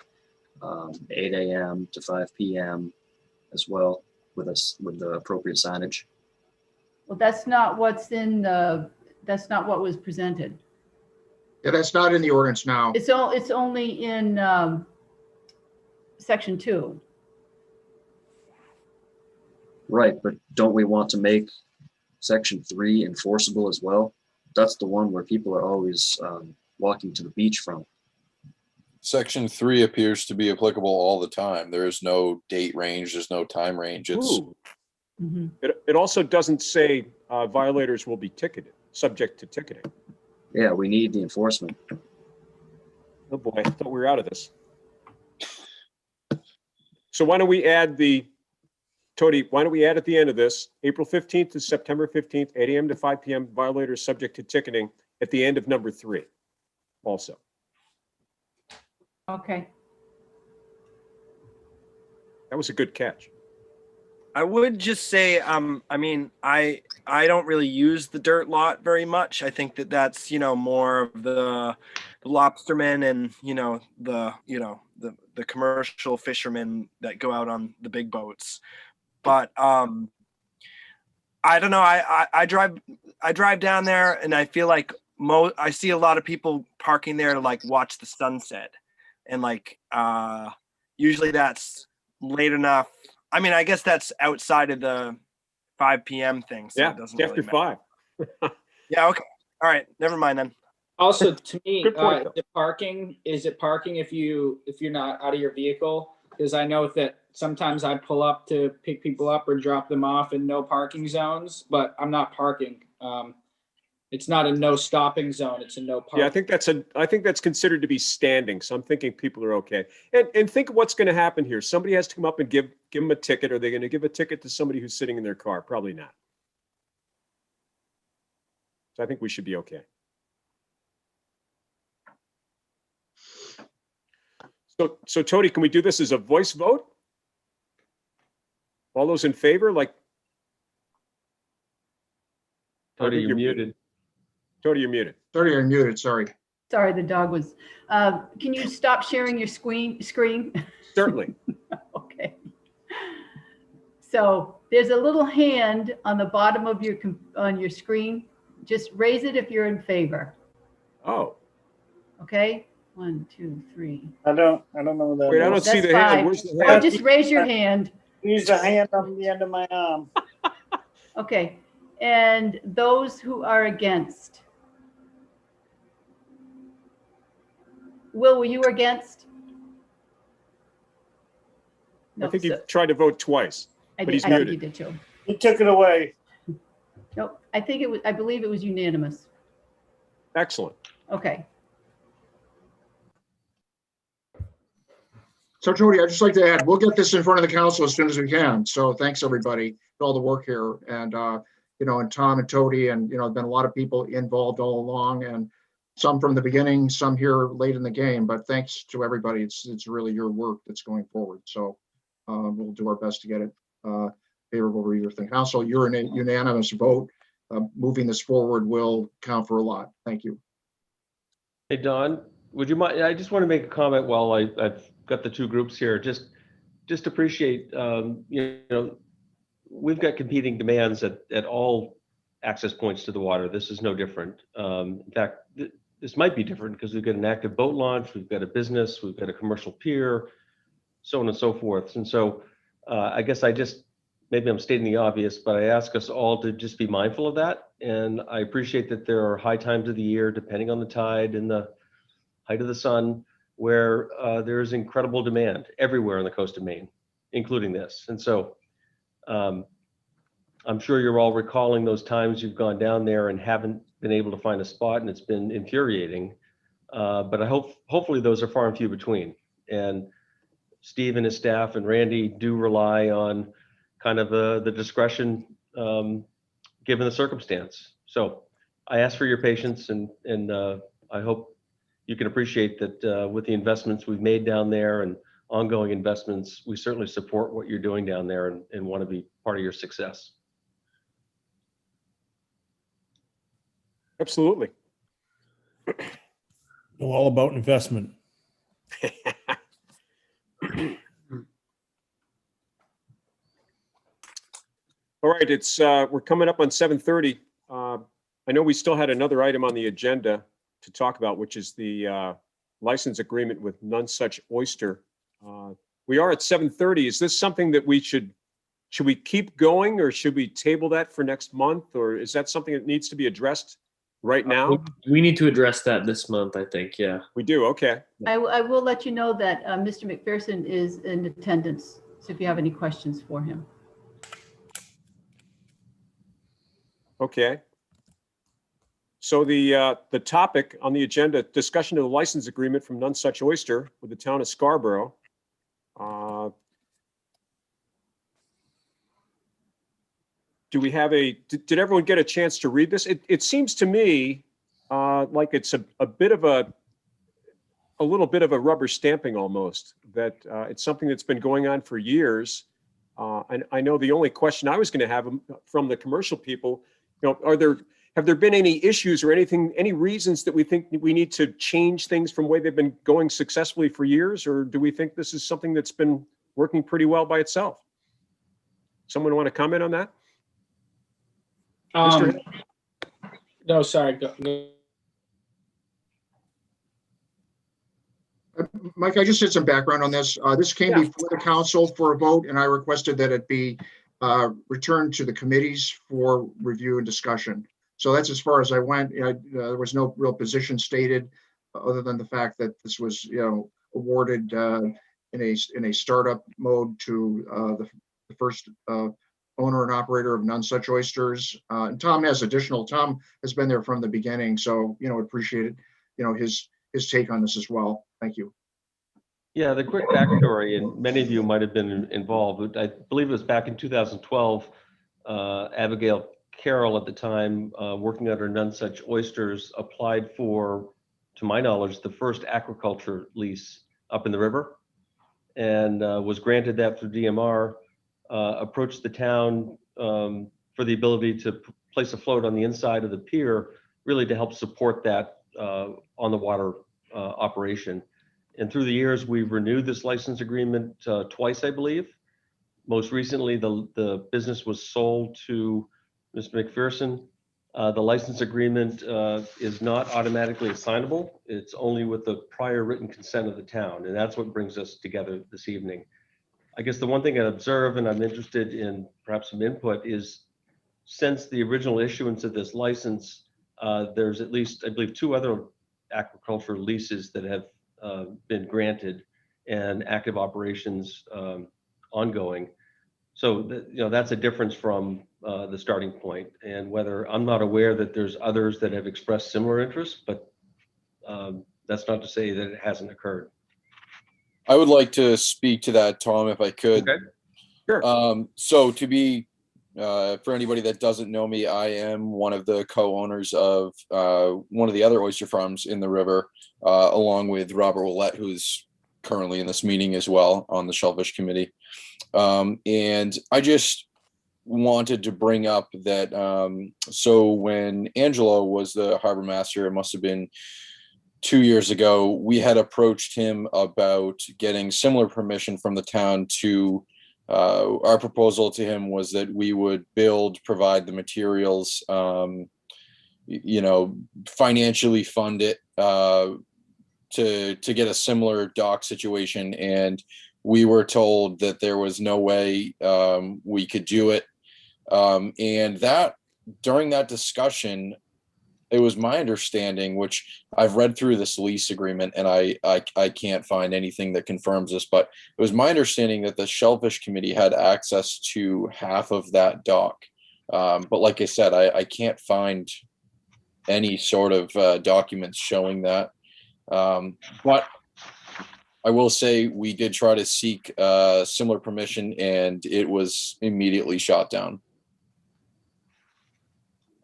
8 a.m. to 5 p.m. as well with the appropriate signage. Well, that's not what's in that's not what was presented. Yeah, that's not in the ordinance now. It's only in section 2. Right, but don't we want to make section 3 enforceable as well? That's the one where people are always walking to the beach from. Section 3 appears to be applicable all the time. There is no date range. There's no time range. It's Ooh. Mm-hmm. It also doesn't say violators will be ticketed, subject to ticketing. Yeah, we need the enforcement. Oh boy, I thought we were out of this. So why don't we add Tony, why don't we add at the end of this, April 15th to September 15th, 8 a.m. to 5 p.m., violators subject to ticketing at the end of number 3 also. Okay. That was a good catch. I would just say, I mean, I don't really use the dirt lot very much. I think that that's, more of the lobstermen and, the commercial fishermen that go out on the big boats. But I don't know. I drive down there and I feel like I see a lot of people parking there to like watch the sunset, and like usually that's late enough. I mean, I guess that's outside of the 5 p.m. thing. So Yeah, it doesn't after really matter. 5. Yeah. Okay. All right. Never mind then. Also, to me, Good point, though. is it parking if you're not out of your vehicle? Because I know that sometimes I pull up to pick people up or drop them off in no parking zones, but I'm not parking. It's not a no stopping zone. It's a no parking. Yeah, I think that's considered to be standing. So I'm thinking people are okay. And think of what's going to happen here. Somebody has to come up and give them a ticket. Are they going to give a ticket to somebody who's sitting in their car? Probably not. So I think we should be okay. So Tony, can we do this as a voice vote? All those in favor, like. Tony, you're muted. Tony, you're muted. Sorry, you're muted, sorry. Sorry, the dog was. Can you stop sharing your screen? Certainly. Okay. So there's a little hand on the bottom of your screen. Just raise it if you're in favor. Oh. Okay. 1, 2, 3. I don't know what that Wait, I is. don't see That's the hand. 5. Where's the Or hand? just raise your hand. Use the hand on the end of my arm. Okay. And those who are against. Will, were you against? I think so- you tried to vote twice, but he's I think muted. you did too. He took it away. Nope. I believe it was unanimous. Excellent. Okay. So Tony, I'd just like to add, we'll get this in front of the council as soon as we can. So thanks, everybody, for all the work here. And, and Tom and Tony, and, been a lot of people involved all along, and some from the beginning, some here late in the game, but thanks to everybody. It's really your work that's going forward. So we'll do our best to get it favorable to your thing. Council, you're in a unanimous vote. Moving this forward will count for a lot. Thank you. Hey, Don, would you mind? I just want to make a comment while got the two groups here, just appreciate, we've got competing demands at all access points to the water. This is no different. In fact, this might be different because we've got an active boat launch, we've got a business, we've got a commercial pier, so on and so forth. And so I guess maybe I'm stating the obvious, but I ask us all to just be mindful of that. And I appreciate that there are high times of the year, depending on the tide and the height of the sun, where there's incredible demand everywhere on the coast of Maine, including this. And so I'm sure you're all recalling those times you've gone down there and haven't been able to find a spot, and it's been infuriating. But hopefully those are far and few between. And Steve and his staff and Randy do rely on kind of the discretion given the circumstance. So I ask for your patience, and I hope you can appreciate that with the investments we've made down there and ongoing investments, we certainly support what you're doing down there and want to be part of your success. Absolutely. Know all about investment. All right, we're coming up on 7:30. I know we still had another item on the agenda to talk about, which is the license agreement with None Such Oyster. We are at 7:30. Is this something that should we keep going, or should we table that for next month? Or is that something that needs to be addressed right now? We need to address that this month, I think. Yeah. We do. Okay. I will let you know that Mr. McPherson is in attendance. So if you have any questions for him. Okay. So the topic on the agenda, discussion of the license agreement from None Such Oyster with the town of Scarborough. Do we have did everyone get a chance to read this? It seems to me like it's a bit of a little bit of a rubber stamping almost, that it's something that's been going on for years. And I know the only question I was going to have from the commercial people, have there been any issues or any reasons that we think we need to change things from the way they've been going successfully for years? Or do we think this is something that's been working pretty well by itself? Someone want to comment on that? No, sorry. Mike, I just did some background on this. This came before the council for a vote, and I requested that it be returned to the committees for review and discussion. So that's as far as I went. There was no real position stated other than the fact that this was, awarded in a startup mode to the first owner and operator of None Such Oysters. And Tom has been there from the beginning. So, appreciated, his take on this as well. Thank you. Yeah, the quick backstory, and many of you might have been involved. I believe it was back in 2012, Abigail Carroll at the time, working under None Such Oysters, applied for, to my knowledge, the first aquaculture lease up in the river, and was granted that through DMR, approached the town for the ability to place a float on the inside of the pier, really to help support that on the water operation. And through the years, we've renewed this license agreement twice, I believe. Most recently, the business was sold to Mr. McPherson. The license agreement is not automatically assignable. It's only with the prior written consent of the town. And that's what brings us together this evening. I guess the one thing I observe, and I'm interested in perhaps some input, is since the original issuance of this license, there's at least, I believe, 2 other aquaculture leases that have been granted and active operations ongoing. So that's a difference from the starting point. And whether, I'm not aware that there's others that have expressed similar interest, but that's not to say that it hasn't occurred. I would like to speak to that, Tom, if I could. Okay. Sure. So to be, for anybody that doesn't know me, I am one of the co-owners of one of the other oyster farms in the river, along with Robert Willett, who's currently in this meeting as well on the Shellfish Committee. And I just wanted to bring up that, so when Angelo was the harbor master, it must have been 2 years ago, we had approached him about getting similar permission from the town to, our proposal to him was that we would provide the materials, financially fund it, to get a similar dock situation. And we were told that there was no way, we could do it. And that during that discussion, it was my understanding, which I've read through this lease agreement and I can't find anything that confirms this, but it was my understanding that the Shellfish Committee had access to half of that dock. But like I said, I can't find any sort of documents showing that. But I will say we did try to seek similar permission and it was immediately shot down.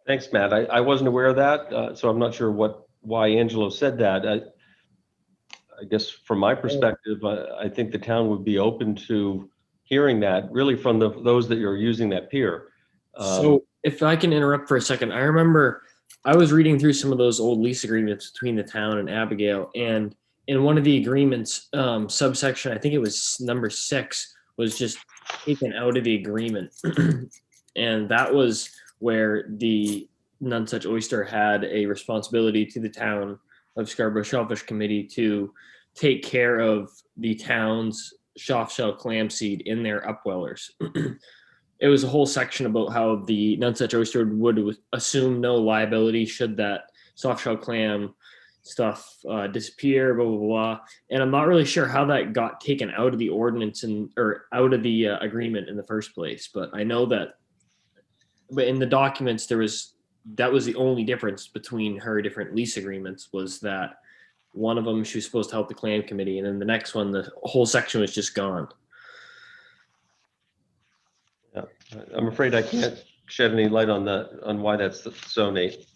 Thanks, Matt. I wasn't aware of that, so I'm not sure why Angelo said that. I guess from my perspective, I think the town would be open to hearing that really from those that are using that pier. So if I can interrupt for a second, I remember I was reading through some of those old lease agreements between the town and Abigail, and in one of the agreements, subsection, I think it was number 6, was just taken out of the agreement. And that was where the None Such Oyster had a responsibility to the town of Scarborough Shellfish Committee to take care of the town's soft shell clam seed in their upwellers. It was a whole section about how the None Such Oyster would assume no liability should that soft shell clam stuff disappear, blah, blah, blah. And I'm not really sure how that got taken out of the ordinance or out of the agreement in the first place. But I know that but in the documents, that was the only difference between her different lease agreements, was that one of them, she was supposed to help the clan committee. And then the next one, the whole section was just gone. Yeah, I'm afraid I can't shed any light on why that's so, Nate.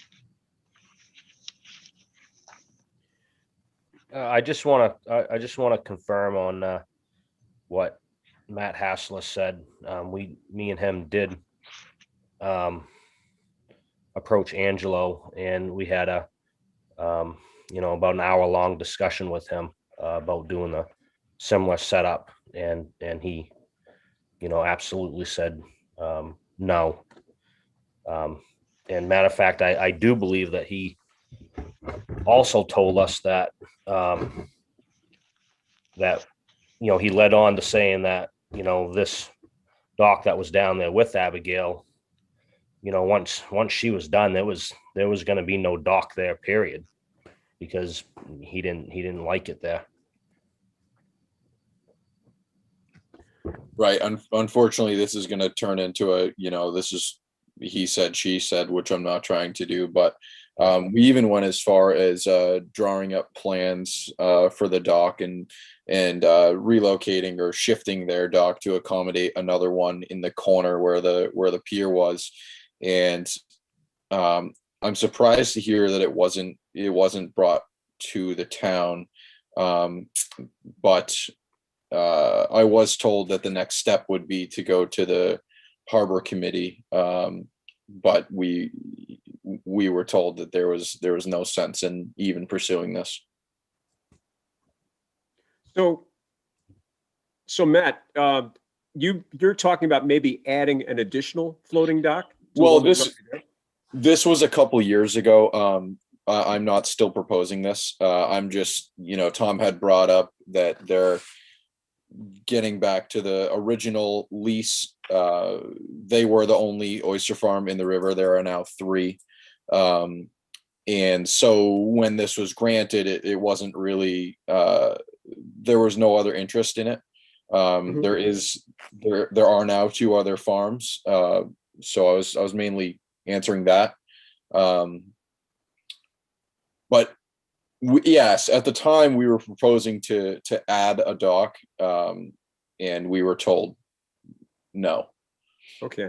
I just want to confirm on what Matt Hassler said. Me and him did approach Angelo, and we had about an hour-long discussion with him about doing a similar setup, and he, absolutely said no. And matter of fact, I do believe that he also told us that he led on to saying that this dock that was down there with Abigail, once she was done, there was going to be no dock there, period, because he didn't like it there. Right. Unfortunately, this is going to turn into this is he said, she said, which I'm not trying to do. But we even went as far as drawing up plans for the dock and relocating or shifting their dock to accommodate another one in the corner where the pier was. And I'm surprised to hear that it wasn't brought to the town. But I was told that the next step would be to go to the harbor committee. But we were told that there was no sense in even pursuing this. So Matt, you're talking about maybe adding an additional floating dock? Well, this was a couple years ago. I'm not still proposing this. I'm just, Tom had brought up that they're getting back to the original lease. They were the only oyster farm in the river. There are now 3. And so when this was granted, it wasn't really, there was no other interest in it. There are now 2 other farms. So I was mainly answering that. But yes, at the time we were proposing to add a dock, and we were told no. Okay,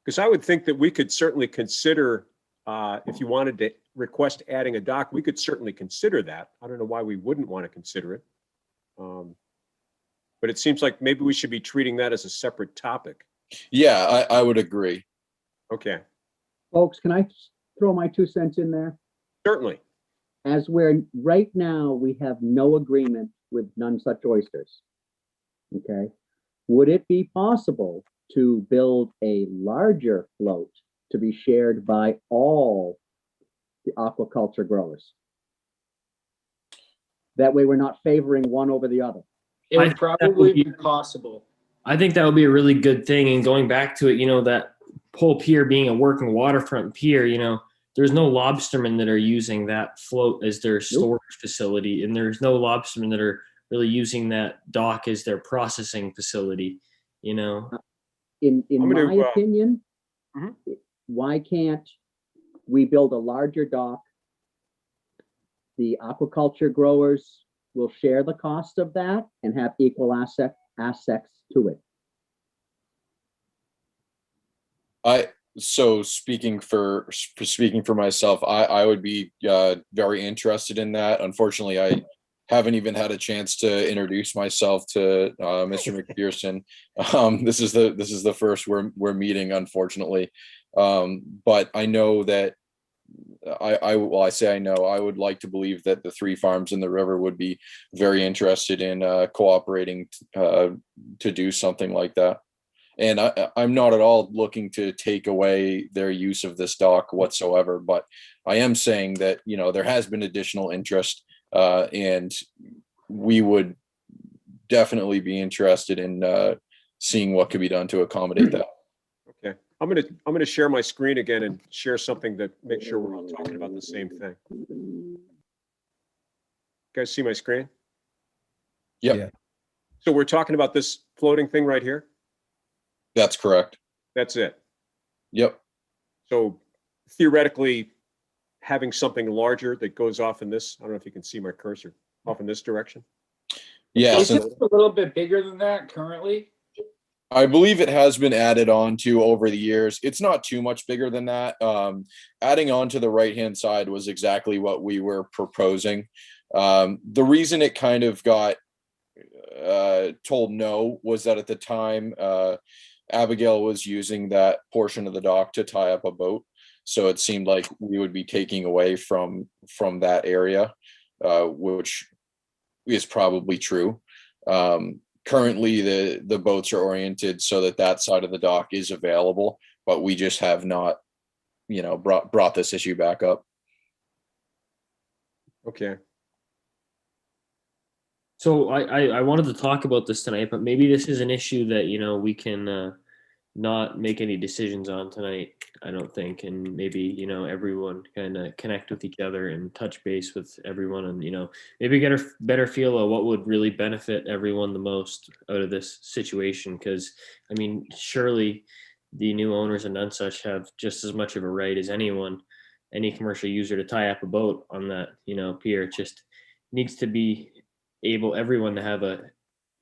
because I would think that we could certainly consider, if you wanted to request adding a dock, we could certainly consider that. I don't know why we wouldn't want to consider it. But it seems like maybe we should be treating that as a separate topic. Yeah, I would agree. Okay. Folks, can I throw my 2 cents in there? Certainly. as we're, right now, we have no agreement with None Such Oysters. Okay, would it be possible to build a larger float to be shared by all the aquaculture growers? That way we're not favoring one over the other. It I would think that probably would be- be possible. I think that would be a really good thing. And going back to it, that whole pier being a working waterfront pier, there's no lobstermen that are using that float as their storage facility, and there's no lobstermen that are really using that dock as their processing facility. In I'm gonna, my opinion, Mhm. why can't we build a larger dock? The aquaculture growers will share the cost of that and have equal assets to it. So speaking for myself, I would be very interested in that. Unfortunately, I haven't even had a chance to introduce myself to Mr. McPherson. This is the first we're meeting, unfortunately. But I know that I would like to believe that the three farms in the river would be very interested in cooperating to do something like that. And I'm not at all looking to take away their use of this dock whatsoever, but I am saying that, there has been additional interest, and we would definitely be interested in seeing what could be done to accommodate that. Okay, I'm gonna share my screen again and share something to make sure we're all talking about the same thing. You guys see my screen? Yep. Yeah. So we're talking about this floating thing right here? That's correct. That's it. Yep. So theoretically, having something larger that goes off in this, I don't know if you can see my cursor, off in this direction. Yeah. Is it a little bit bigger than that currently? I believe it has been added on to over the years. It's not too much bigger than that. Adding on to the right-hand side was exactly what we were proposing. The reason it kind of got told no was that at the time, Abigail was using that portion of the dock to tie up a boat. So it seemed like we would be taking away from that area, which is probably true. Currently, the boats are oriented so that side of the dock is available, but we just have not, brought this issue back up. Okay. So I wanted to talk about this tonight, but maybe this is an issue that, we can not make any decisions on tonight, I don't think. And maybe, everyone kind of connect with each other and touch base with everyone and, maybe get a better feel of what would really benefit everyone the most out of this situation. Because, surely the new owners and none such have just as much of a right as any commercial user to tie up a boat on that, pier. It just needs to be everyone to have a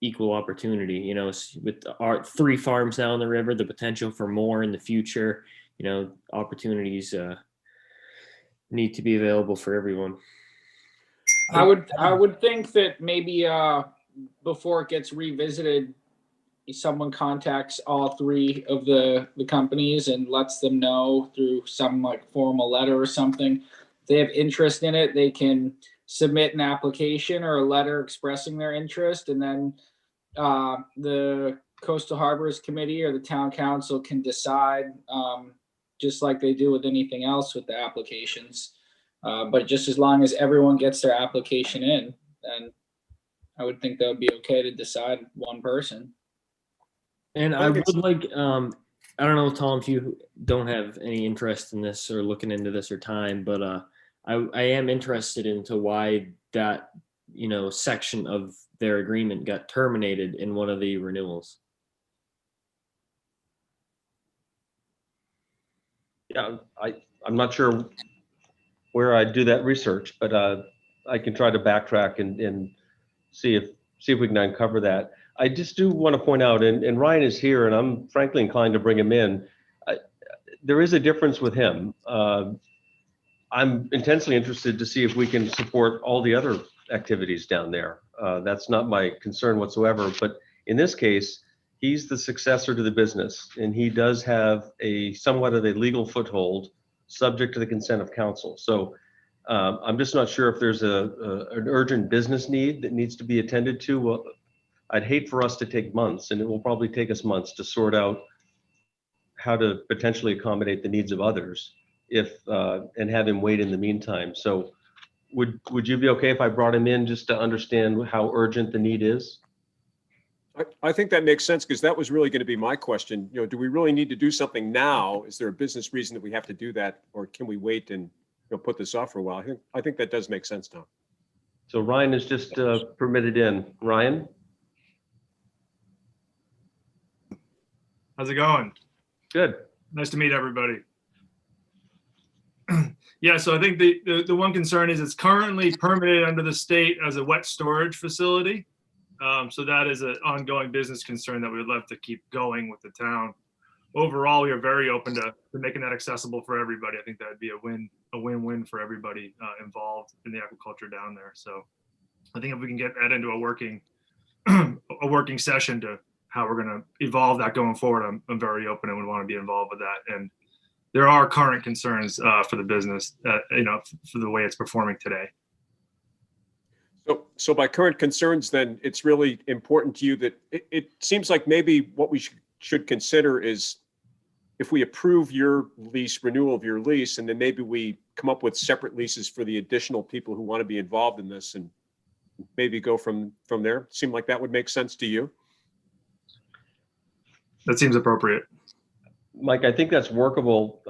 equal opportunity, with our 3 farms now in the river, the potential for more in the future, opportunities need to be available for everyone. I would think that maybe before it gets revisited, someone contacts all 3 of the companies and lets them know through some like formal letter or something. If they have interest in it, they can submit an application or a letter expressing their interest, and then the Coastal Harbors Committee or the Town Council can decide, just like they do with anything else with the applications. But just as long as everyone gets their application in, then I would think that would be okay to decide one person. And I would like, I don't know, Tom, if you don't have any interest in this or looking into this or time, but I am interested into why that, section of their agreement got terminated in one of the renewals. Yeah, I'm not sure where I'd do that research, but I can try to backtrack and see if we can uncover that. I just do want to point out, and Ryan is here, and I'm frankly inclined to bring him in. There is a difference with him. I'm intensely interested to see if we can support all the other activities down there. That's not my concern whatsoever, but in this case, he's the successor to the business, and he does have somewhat of a legal foothold subject to the consent of council. So I'm just not sure if there's an urgent business need that needs to be attended to. Well, I'd hate for us to take months, and it will probably take us months to sort out how to potentially accommodate the needs of others and have him wait in the meantime. So would you be okay if I brought him in just to understand how urgent the need is? I think that makes sense, because that was really going to be my question. Do we really need to do something now? Is there a business reason that we have to do that, or can we wait and put this off for a while? I think that does make sense, Tom. So Ryan is just permitted in. Ryan? How's it going? Good. Nice to meet everybody. Yeah, so I think the one concern is it's currently permitted under the state as a wet storage facility. So that is an ongoing business concern that we would love to keep going with the town. Overall, we are very open to making that accessible for everybody. I think that would be a win-win for everybody involved in the aquaculture down there. So I think if we can get that into a working session to how we're going to evolve that going forward, I'm very open and would want to be involved with that. And there are current concerns for the business, for the way it's performing today. So by current concerns, then it's really important to you that it seems like maybe what we should consider is, if we approve your lease, renewal of your lease, and then maybe we come up with separate leases for the additional people who want to be involved in this, and maybe go from there. Seem like that would make sense to you? That seems appropriate. Mike, I think that's workable.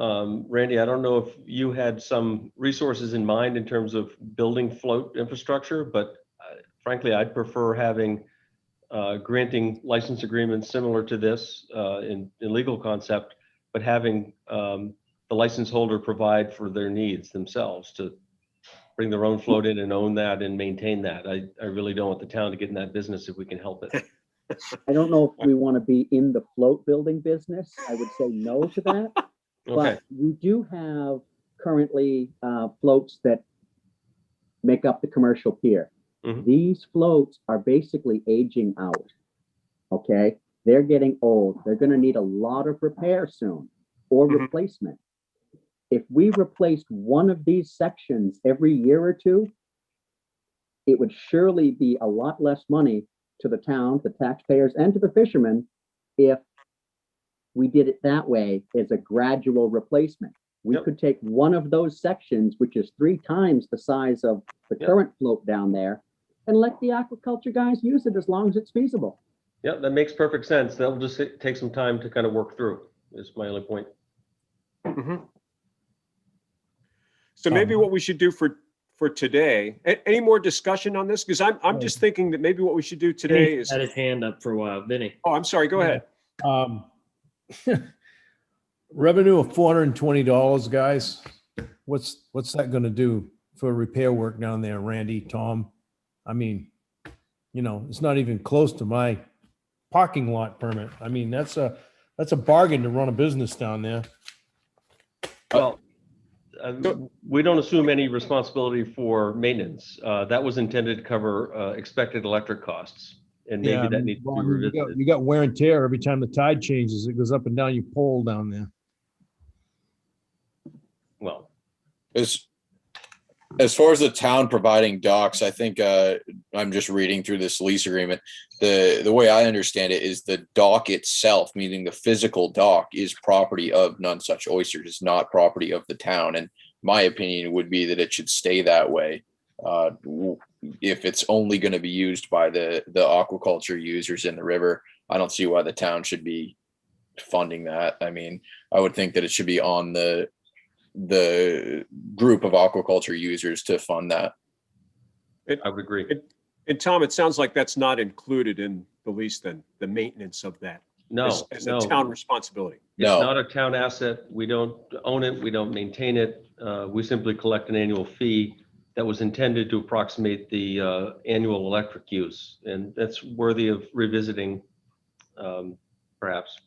Randy, I don't know if you had some resources in mind in terms of building float infrastructure, but frankly, I'd prefer having granting license agreements similar to this in legal concept, but having the license holder provide for their needs themselves to bring their own float in and own that and maintain that. I really don't want the town to get in that business if we can help it. I don't know if we want to be in the float building business. I would say no to that. Okay. But we do have currently floats that make up the commercial pier. Mhm. These floats are basically aging out. Okay, they're getting old. They're going to need a lot of repair soon, or Mhm. replacement. If we replaced one of these sections every year or two, it would surely be a lot less money to the town, the taxpayers, and to the fishermen if we did it that way as a gradual replacement. We Yep. could take one of those sections, which is 3 times the size of the Yep. current float down there, and let the aquaculture guys use it as long as it's feasible. Yeah, that makes perfect sense. That'll just take some time to kind of work through, is my only point. Mhm. So maybe what we should do for today, any more discussion on this? Because I'm just thinking that maybe what we should do today Vinny is, had his hand up for a while. Vinny. oh, I'm sorry, go ahead. Revenue of $420, guys. What's that going to do for repair work down there, Randy, Tom? I mean, it's not even close to my parking lot permit. I mean, that's a bargain to run a business down there. Well, we don't assume any responsibility for maintenance. That was intended to cover expected electric costs, and maybe that needs to be revisited. You got wear and tear every time the tide changes. It goes up and down your pole down there. Well, as far as the town providing docks, I think I'm just reading through this lease agreement. The way I understand it is the dock itself, meaning the physical dock, is property of None Such Oysters. It's not property of the town. And my opinion would be that it should stay that way. If it's only going to be used by the aquaculture users in the river, I don't see why the town should be funding that. I mean, I would think that it should be on the group of aquaculture users to fund that. I would agree. And Tom, it sounds like that's not included in the lease then, the maintenance of that. No, as no. a town responsibility. It's not a town asset. We don't own it. We don't maintain it. We simply collect an annual fee that was intended to approximate the annual electric use. And that's worthy of revisiting, perhaps.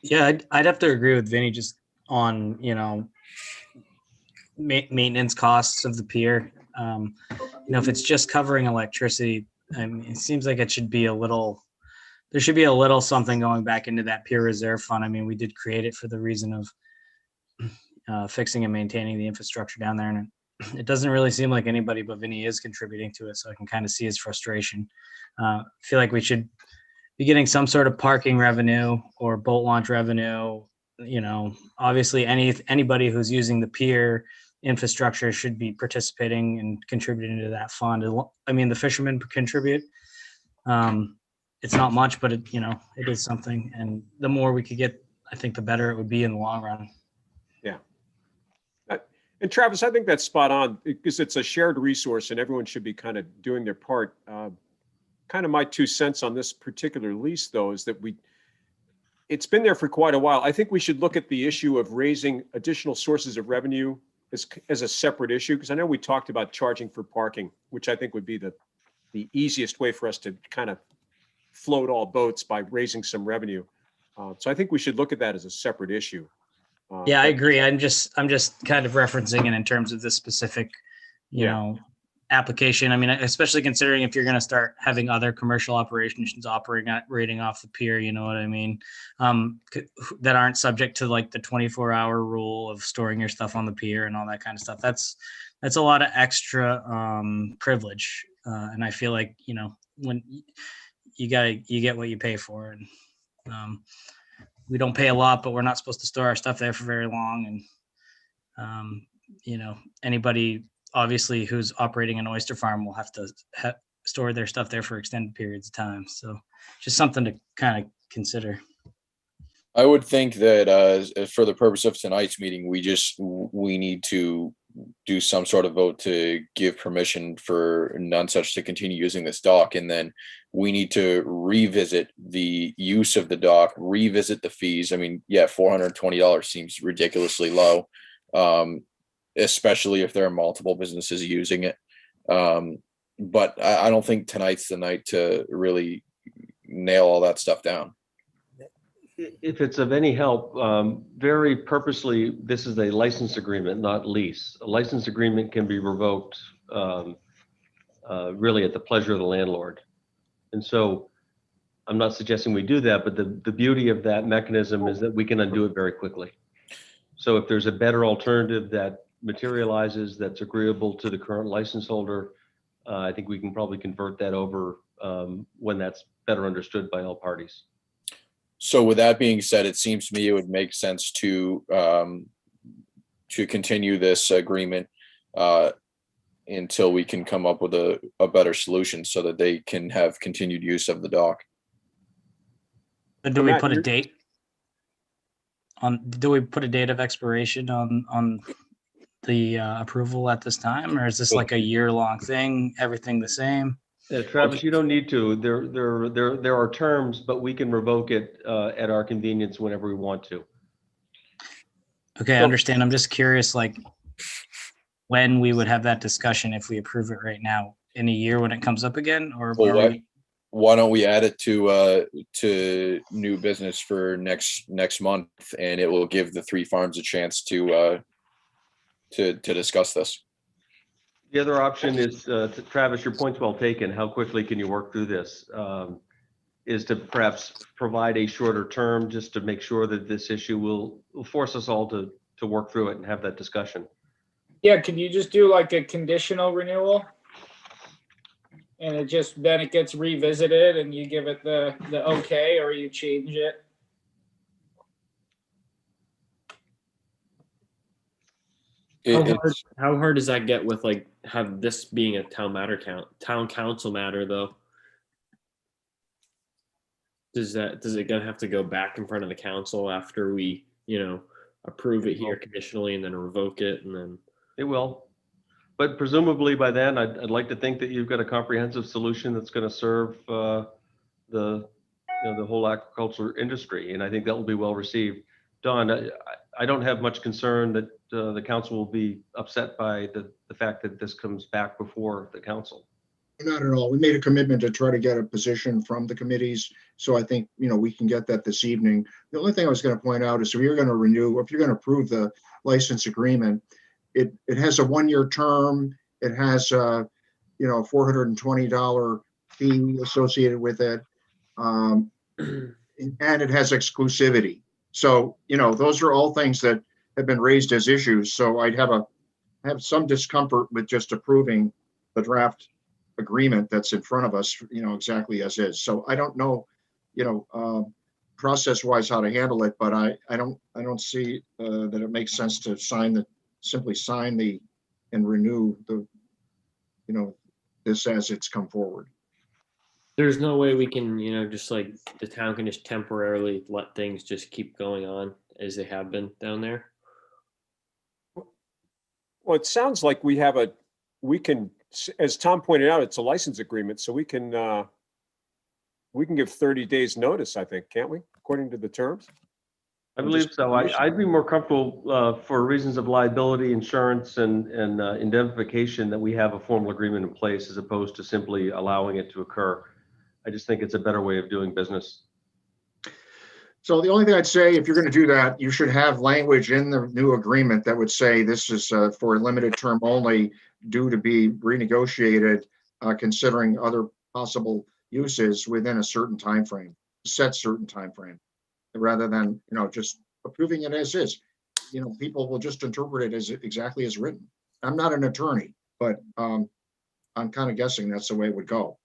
Yeah, I'd have to agree with Vinny just on, maintenance costs of the pier. If it's just covering electricity, I mean, it seems like it should be a little there should be a little something going back into that peer reserve fund. I mean, we did create it for the reason of fixing and maintaining the infrastructure down there, and it doesn't really seem like anybody but Vinny is contributing to it. So I can kind of see his frustration. I feel like we should be getting some sort of parking revenue or boat launch revenue. You know, obviously anybody who's using the pier infrastructure should be participating and contributing to that fund. I mean, the fishermen contribute. It's not much, but it, you know, it is something. And the more we could get, I think the better it would be in the long run. Yeah. And Travis, I think that's spot on because it's a shared resource and everyone should be kind of doing their part. Kind of my 2 cents on this particular lease, though, is that it's been there for quite a while. I think we should look at the issue of raising additional sources of revenue as a separate issue, because I know we talked about charging for parking, which I think would be the easiest way for us to kind of float all boats by raising some revenue. So I think we should look at that as a separate issue. Yeah, I agree. I'm just kind of referencing it in terms of this specific, you know, application. I mean, especially considering if you're going to start having other commercial operations operating off the pier, you know what I mean? That aren't subject to like the 24-hour rule of storing your stuff on the pier and all that kind of stuff. That's a lot of extra privilege. And I feel like, you know, when you get what you pay for. And we don't pay a lot, but we're not supposed to store our stuff there for very long. And, you know, anybody obviously who's operating an oyster farm will have to store their stuff there for extended periods of time. So just something to kind of consider. I would think that for the purpose of tonight's meeting, we need to do some sort of vote to give permission for None Such to continue using this dock. And then we need to revisit the use of the dock, revisit the fees. I mean, yeah, $420 seems ridiculously low, especially if there are multiple businesses using it. But I don't think tonight's the night to really nail all that stuff down. If it's of any help, very purposely, this is a license agreement, not lease. A license agreement can be revoked really at the pleasure of the landlord. And so I'm not suggesting we do that, but the beauty of that mechanism is that we can undo it very quickly. So if there's a better alternative that materializes that's agreeable to the current license holder, I think we can probably convert that over when that's better understood by all parties. So with that being said, it seems to me it would make sense to continue this agreement until we can come up with a better solution so that they can have continued use of the dock. But do we put a date on? Do we put a date of expiration on the approval at this time, or is this like a year-long thing? Everything the same? Yeah, Travis, you don't need to. There are terms, but we can revoke it at our convenience whenever we want to. Okay, I understand. I'm just curious, like when we would have that discussion if we approve it right now, in a year when it comes up again, or why don't we add it to new business for next month, and it will give the three farms a chance to discuss this. The other option is, Travis, your point's well taken. How quickly can you work through this? Is to perhaps provide a shorter term just to make sure that this issue will force us all to work through it and have that discussion. Yeah, can you just do like a conditional renewal? And then it gets revisited and you give it the okay, or you change it? How hard does that get with like have this being a town council matter though? Does it gonna have to go back in front of the council after we, approve it here conditionally and then revoke it and then? It will, but presumably by then I'd like to think that you've got a comprehensive solution that's going to serve the whole agriculture industry, and I think that will be well received. Don, I don't have much concern that the council will be upset by the fact that this comes back before the council. Not at all. We made a commitment to try to get a position from the committees. So I think, we can get that this evening. The only thing I was going to point out is if you're going to approve the license agreement, it has a 1-year term. It has $420 fee associated with it. and it has exclusivity. So, those are all things that have been raised as issues. So I'd have some discomfort with just approving the draft agreement that's in front of us, exactly as is. So I don't know, process wise how to handle it, but I don't see that it makes sense to simply sign and renew this as it's come forward. There's no way we can, just like the town can just temporarily let things just keep going on as they have been down there. Well, it sounds like we can, as Tom pointed out, it's a license agreement, so we can give 30 days notice, I think, can't we, according to the terms? I believe so. I'd be more comfortable for reasons of liability, insurance, and indemnification that we have a formal agreement in place as opposed to simply allowing it to occur. I just think it's a better way of doing business. So the only thing I'd say, if you're going to do that, you should have language in the new agreement that would say this is for a limited term only, due to be renegotiated, considering other possible uses within a certain time frame, set certain time frame, rather than just approving it as is. People will just interpret it as exactly as written. I'm not an attorney, but I'm kind of guessing that's the way it would go.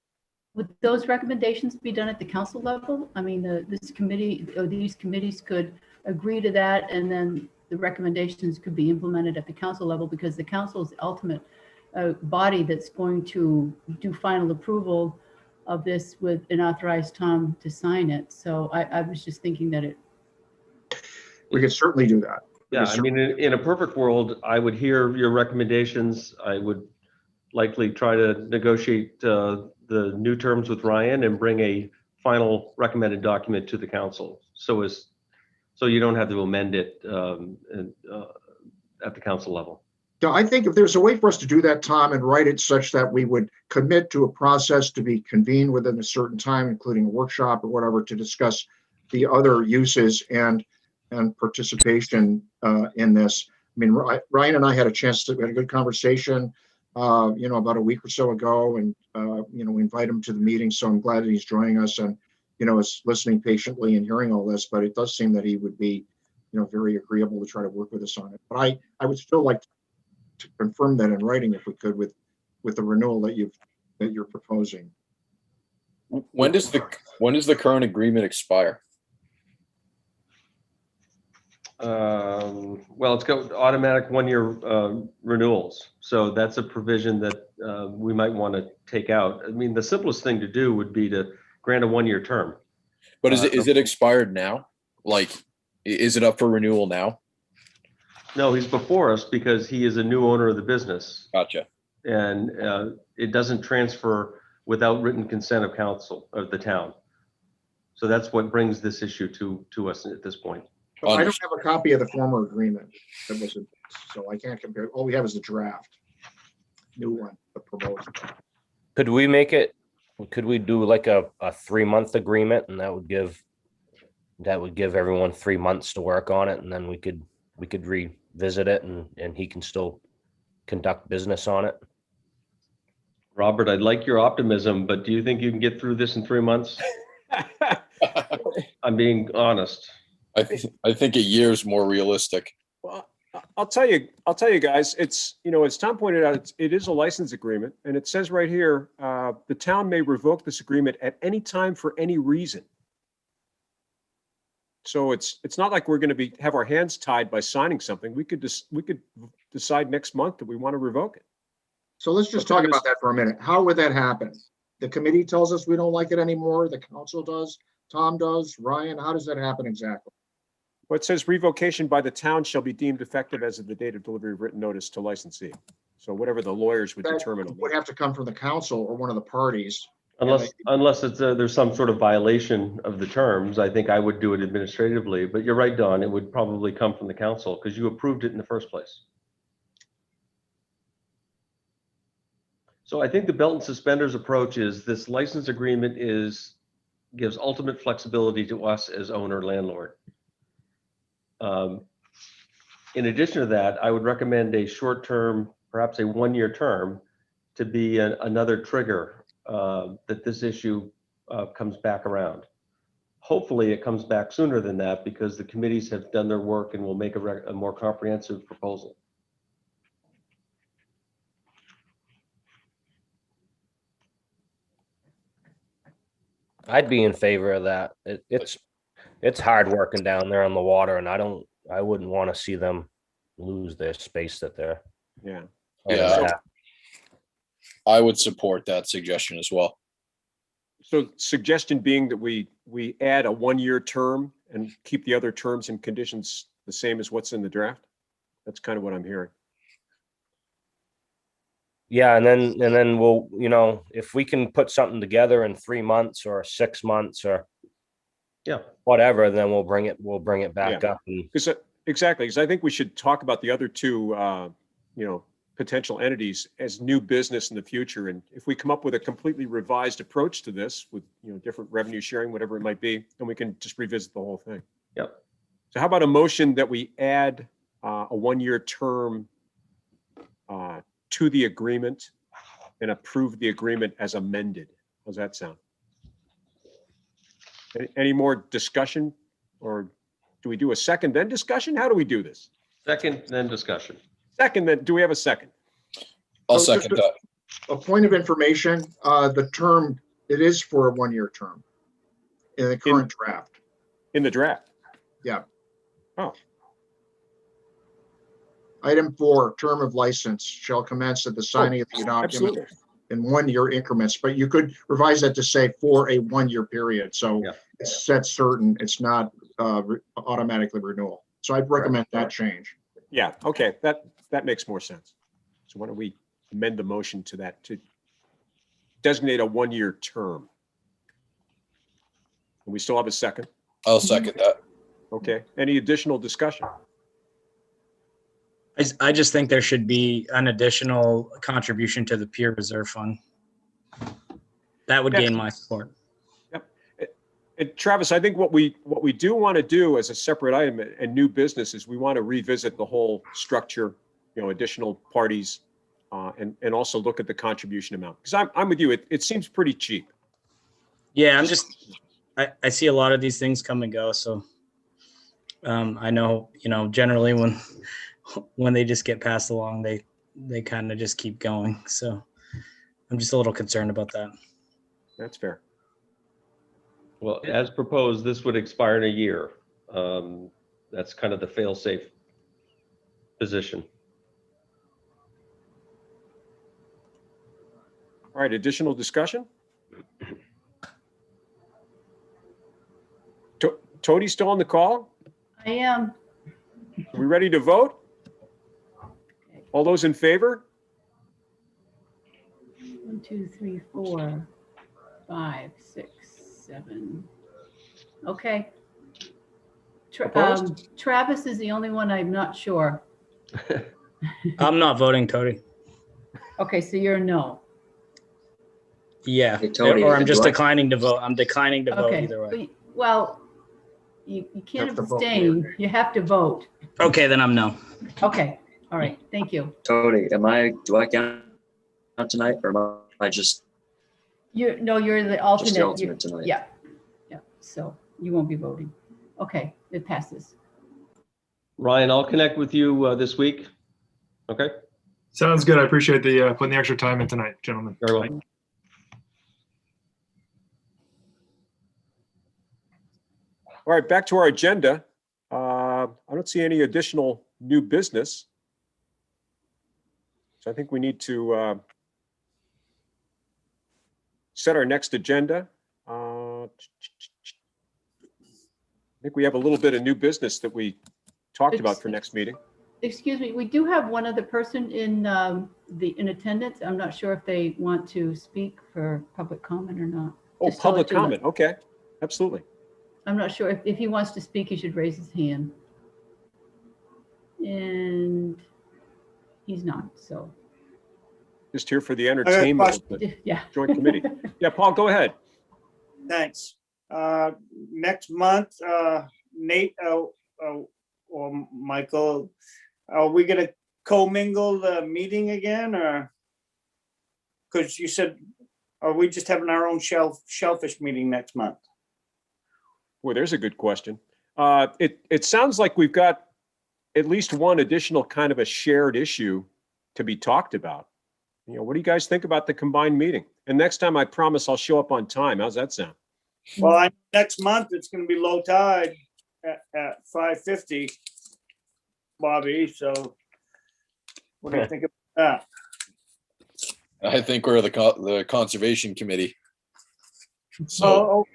Would those recommendations be done at the council level? I mean, this committee or these committees could agree to that, and then the recommendations could be implemented at the council level, because the council is the ultimate body that's going to do final approval of this with an authorized Tom to sign it. So I was just thinking that we could certainly do that. Yeah, I mean, in a perfect world, I would hear your recommendations. I would likely try to negotiate the new terms with Ryan and bring a final recommended document to the council. So you don't have to amend it at the council level. So I think if there's a way for us to do that, Tom, and write it such that we would commit to a process to be convened within a certain time, including a workshop or whatever, to discuss the other uses and participation in this. I mean, Ryan and I had a chance to have a good conversation, about a week or so ago, and we invite him to the meeting. So I'm glad that he's joining us and is listening patiently and hearing all this. But it does seem that he would be, very agreeable to try to work with us on it. But I would still like to confirm that in writing, if we could, with the renewal that you're proposing. When does the current agreement expire? Well, it's got automatic 1-year renewals. So that's a provision that we might want to take out. I mean, the simplest thing to do would be to grant a 1-year term. But is it expired now? Like, is it up for renewal now? No, he's before us because he is a new owner of the business. Gotcha. And it doesn't transfer without written consent of council of the town. So that's what brings this issue to us at this point. I don't have a copy of the former agreement that was, so I can't compare. All we have is the draft, new one, the proposal. Could we do like a 3-month agreement, and that would give everyone 3 months to work on it, and then we could revisit it, and he can still conduct business on it. Robert, I'd like your optimism, but do you think you can get through this in 3 months? I'm being honest. I think a year is more realistic. Well, I'll tell you guys, it's, as Tom pointed out, it is a license agreement, and it says right here, the town may revoke this agreement at any time for any reason. So it's not like we're going to have our hands tied by signing something. We could decide next month that we want to revoke it. So let's just talk about that for a minute. How would that happen? The committee tells us we don't like it anymore. The council does. Tom does. Ryan, how does that happen exactly? Well, it says revocation by the town shall be deemed effective as of the date of delivery of written notice to licensee. So whatever the lawyers would determine. Would have to come from the council or one of the parties. Unless it's there's some sort of violation of the terms, I think I would do it administratively. But you're right, Don. It would probably come from the council because you approved it in the first place. So I think the belt and suspenders approach is this license agreement gives ultimate flexibility to us as owner landlord. In addition to that, I would recommend a short term, perhaps a 1-year term, to be another trigger that this issue comes back around. hopefully it comes back sooner than that because the committees have done their work and will make a more comprehensive proposal. I'd be in favor of that. It's hard working down there on the water, and I wouldn't want to see them lose their space that they're. Yeah. Yeah, I would support that suggestion as well. So suggestion being that we add a 1-year term and keep the other terms and conditions the same as what's in the draft. That's kind of what I'm hearing. Yeah, and then we'll, if we can put something together in 3 months or 6 months or whatever, then we'll bring it back up. Exactly, because I think we should talk about the other two, potential entities as new business in the future. And if we come up with a completely revised approach to this with, different revenue sharing, whatever it might be, then we can just revisit the whole thing. Yep. So how about a motion that we add a 1-year term to the agreement and approve the agreement as amended? How's that sound? Any more discussion, or do we do a second then discussion? How do we do this? Second, then discussion. Second, then do we have a second? I'll So second that. A point of information, the term, it is for a 1-year term in the current draft. In the draft? Yeah. Oh. Item 4, term of license shall commence at the signing of the document Absolutely. in 1-year increments, but you could revise that to say for a 1-year period. So it's set certain, it's not automatically renewal. So I'd recommend that change. Yeah, okay, that makes more sense. So why don't we amend the motion to that, to designate a 1-year term? And we still have a second? I'll second that. Okay, any additional discussion? I just think there should be an additional contribution to the peer reserve fund. That would gain my support. Yep. And Travis, I think what we do want to do as a separate item and new business is we want to revisit the whole structure, additional parties, and also look at the contribution amount. Because I'm with you, it seems pretty cheap. Yeah, I see a lot of these things come and go. So I know, generally when they just get passed along, they kind of just keep going. So I'm just a little concerned about that. That's fair. Well, as proposed, this would expire in a year. That's kind of the fail-safe position. All right, additional discussion? Tony still on the call? I am. Are we ready to vote? All those in favor? 1, 2, 3, 4, 5, 6, 7. Okay. Travis is the only one I'm not sure. I'm not voting, Tony. Okay, so you're a no. Yeah, Hey, Tony, or I'm just do I- declining to vote. I'm declining to vote Okay, either way. well, you can't Have to vote. abstain. You have to vote. Okay, then I'm no. Okay, all right, thank you. Tony, do I count tonight, or am I just You're the alternate. just the alternate tonight? Yeah, so you won't be voting. Okay, it passes. Ryan, I'll connect with you this week. Okay, Sounds good. I appreciate the putting the extra time in tonight, gentlemen. very well. All right, back to our agenda. I don't see any additional new business. So I think we need to set our next agenda. I think we have a little bit of new business that we talked about for next meeting. Excuse me, we do have one other person in attendance. I'm not sure if they want to speak for public comment or not. Oh, Just tell public it to them. comment. Okay, absolutely. I'm not sure if he wants to speak, he should raise his hand. And he's not, so. Just here for the entertainment of the Yeah. joint committee. Yeah, Paul, go ahead. Thanks. Next month, Nate or Michael, are we gonna co-mingle the meeting again, or? Because you said, are we just having our own shellfish meeting next month? Well, there's a good question. It sounds like we've got at least one additional kind of a shared issue to be talked about. You know, what do you guys think about the combined meeting? And next time, I promise I'll show up on time. How's that sound? Well, next month it's going to be low tide at 5:50, Bobby. So, what do you think about that? I think we're the conservation committee. So Oh,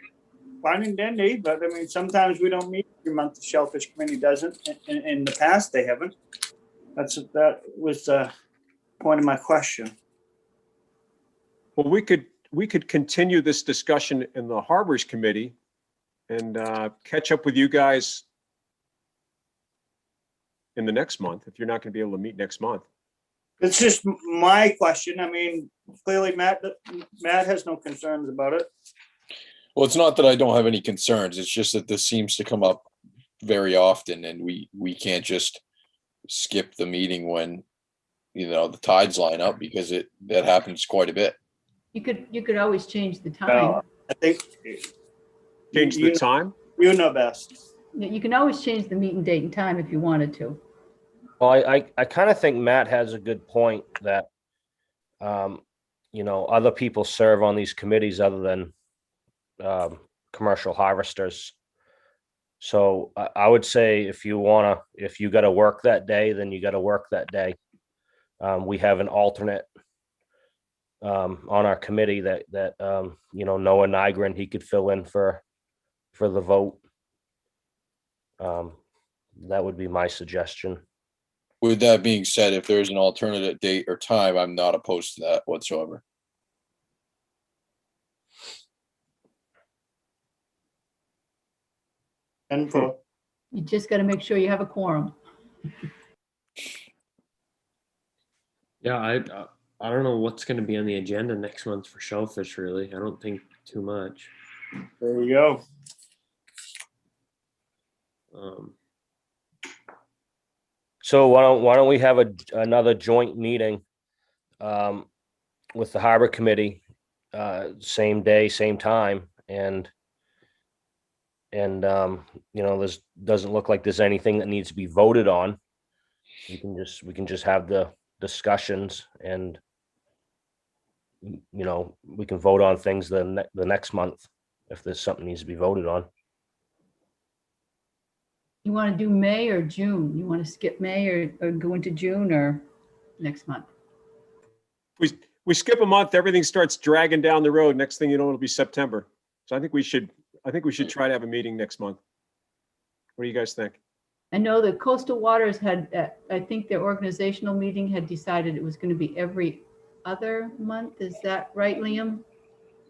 fine and dandy, but I mean, sometimes we don't meet every month. The Shellfish Committee doesn't. In the past, they haven't. That was the point of my question. Well, we could continue this discussion in the Harbors Committee and catch up with you guys in the next month if you're not going to be able to meet next month. It's just my question. I mean, clearly Matt has no concerns about it. well, it's not that I don't have any concerns. It's just that this seems to come up very often, and we can't just skip the meeting when, you know, the tides line up, because that happens quite a bit. You could always change the time. I think Change the time? You know best. You can always change the meeting date and time if you wanted to. Well, I kind of think Matt has a good point that, you know, other people serve on these committees other than commercial harvesters. So I would say if you got to work that day, then you got to work that day. We have an alternate on our committee that you know, Noah Nygren, he could fill in for the vote. That would be my suggestion. With that being said, if there's an alternate date or time, I'm not opposed to that whatsoever. And you just got to make sure you have a quorum. Yeah, I don't know what's going to be on the agenda next month for Shellfish. Really, I don't think too much. There you go. So why don't we have another joint meeting with the Harbor Committee, same day, same time, and you know, doesn't look like there's anything that needs to be voted on. We can just have the discussions, and you know, we can vote on things the next month if there's something needs to be voted on. You want to do May or June? You want to skip May or go into June or next month? We skip a month, everything starts dragging down the road. Next thing you know, it'll be September. So I think we should try to have a meeting next month. What do you guys think? I know the Coastal Waters had, I think their organizational meeting had decided it was going to be every other month. Is that right, Liam?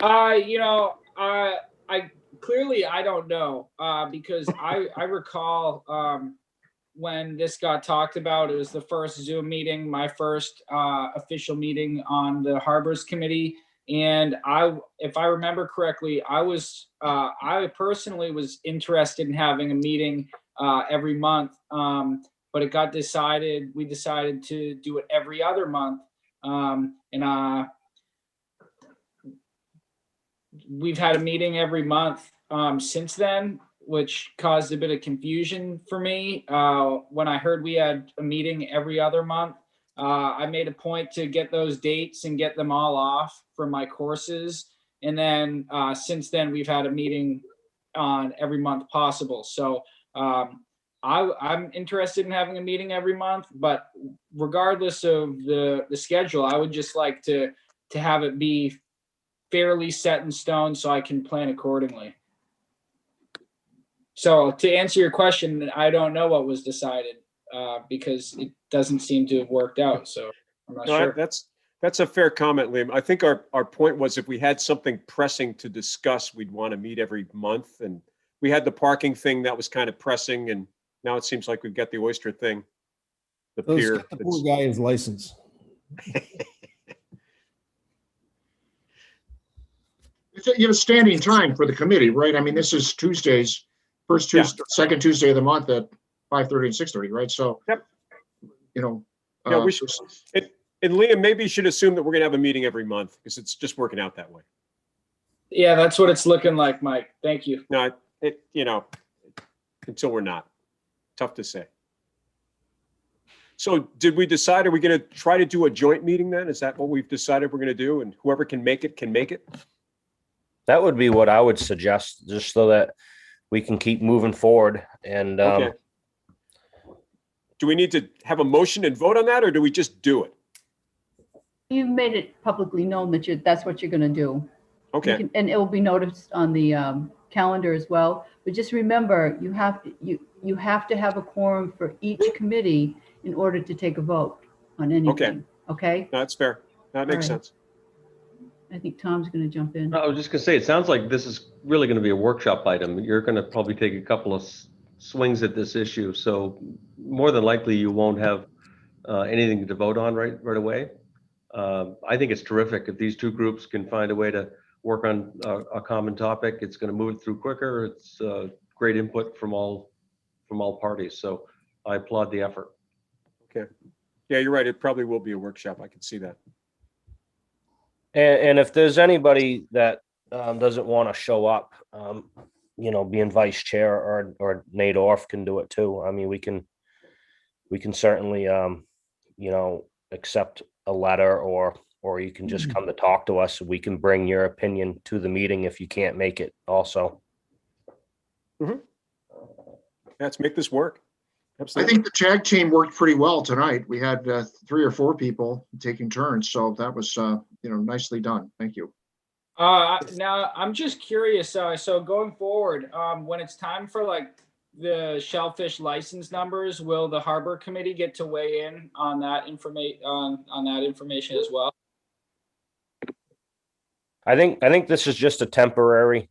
You know, I clearly I don't know because I recall when this got talked about, it was the first Zoom meeting, my first official meeting on the Harbors Committee. And if I remember correctly, I personally was interested in having a meeting every month, but it got decided, we decided to do it every other month. We've had a meeting every month since then, which caused a bit of confusion for me. When I heard we had a meeting every other month, I made a point to get those dates and get them all off from my courses. And then since then, we've had a meeting on every month possible. So I'm interested in having a meeting every month, but regardless of the schedule, I would just like to have it be fairly set in stone so I can plan accordingly. So to answer your question, I don't know what was decided because it doesn't seem to have worked out. So I'm not sure. That's a fair comment, Liam. I think our point was if we had something pressing to discuss, we'd want to meet every month. And we had the parking thing that was kind of pressing, and now it seems like we've got the oyster thing. The pier. Get the poor guy his license. You have a standing time for the committee, right? I mean, this is Tuesdays, first Tuesday, second Tuesday of the month at 5:30 and 6:30, right? So, yep. You know, yeah, we should. And Liam, maybe you should assume that we're going to have a meeting every month because it's just working out that way. Yeah, that's what it's looking like, Mike. Thank you. No, it, you know, until we're not. Tough to say. So did we decide, are we going to try to do a joint meeting then? Is that what we've decided we're going to do? And whoever can make it can make it? That would be what I would suggest, just so that we can keep moving forward. And Okay. Do we need to have a motion and vote on that, or do we just do it? You've made it publicly known that that's what you're going to do. Okay. And it will be noticed on the calendar as well. But just remember, you have to have a quorum for each committee in order to take a vote on anything. Okay? That's fair. That makes All right. sense. I think Tom's going to jump in. I was just gonna say, it sounds like this is really gonna be a workshop item. You're gonna probably take a couple of swings at this issue. So more than likely you won't have anything to vote on right away. I think it's terrific if these two groups can find a way to work on a common topic. It's going to move it through quicker. It's great input from all parties. So I applaud the effort. Okay. Yeah, you're right. It probably will be a workshop. I can see that. And if there's anybody that doesn't want to show up, being vice chair or Nate Orff can do it too. I mean, we can certainly, accept a letter or you can just come to talk to us. We can bring your opinion to the meeting if you can't make it also. Let's make this work. I Absolutely. think the tag team worked pretty well tonight. We had 3 or 4 people taking turns, so that was nicely done. Thank you. Now I'm just curious. So going forward, when it's time for like the Shellfish license numbers, will the Harbor Committee get to weigh in on that information as well? I think this is just a temporary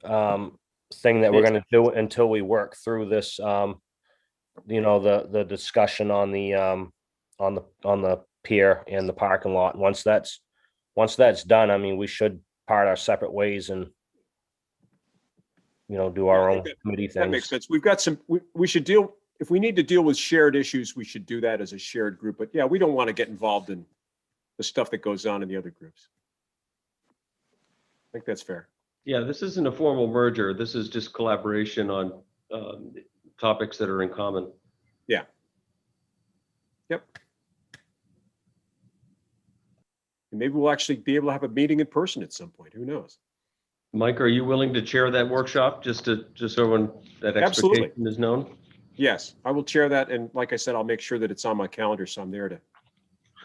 thing that we're going to do until we work through this. The discussion on the pier and the parking lot. Once that's done, I mean, we should part our separate ways and do our own committee things. That makes sense. We've got we should deal, if we need to deal with shared issues, we should do that as a shared group. But yeah, we don't want to get involved in the stuff that goes on in the other groups. I think that's fair. Yeah, this isn't a formal merger. This is just collaboration on topics that are in common. Yeah. Yep. And maybe we'll actually be able to have a meeting in person at some point. Who knows? Mike, are you willing to chair that workshop just so everyone that expectation is known? Yes, I will chair that. And like I said, I'll make sure that it's on my calendar. So I'm there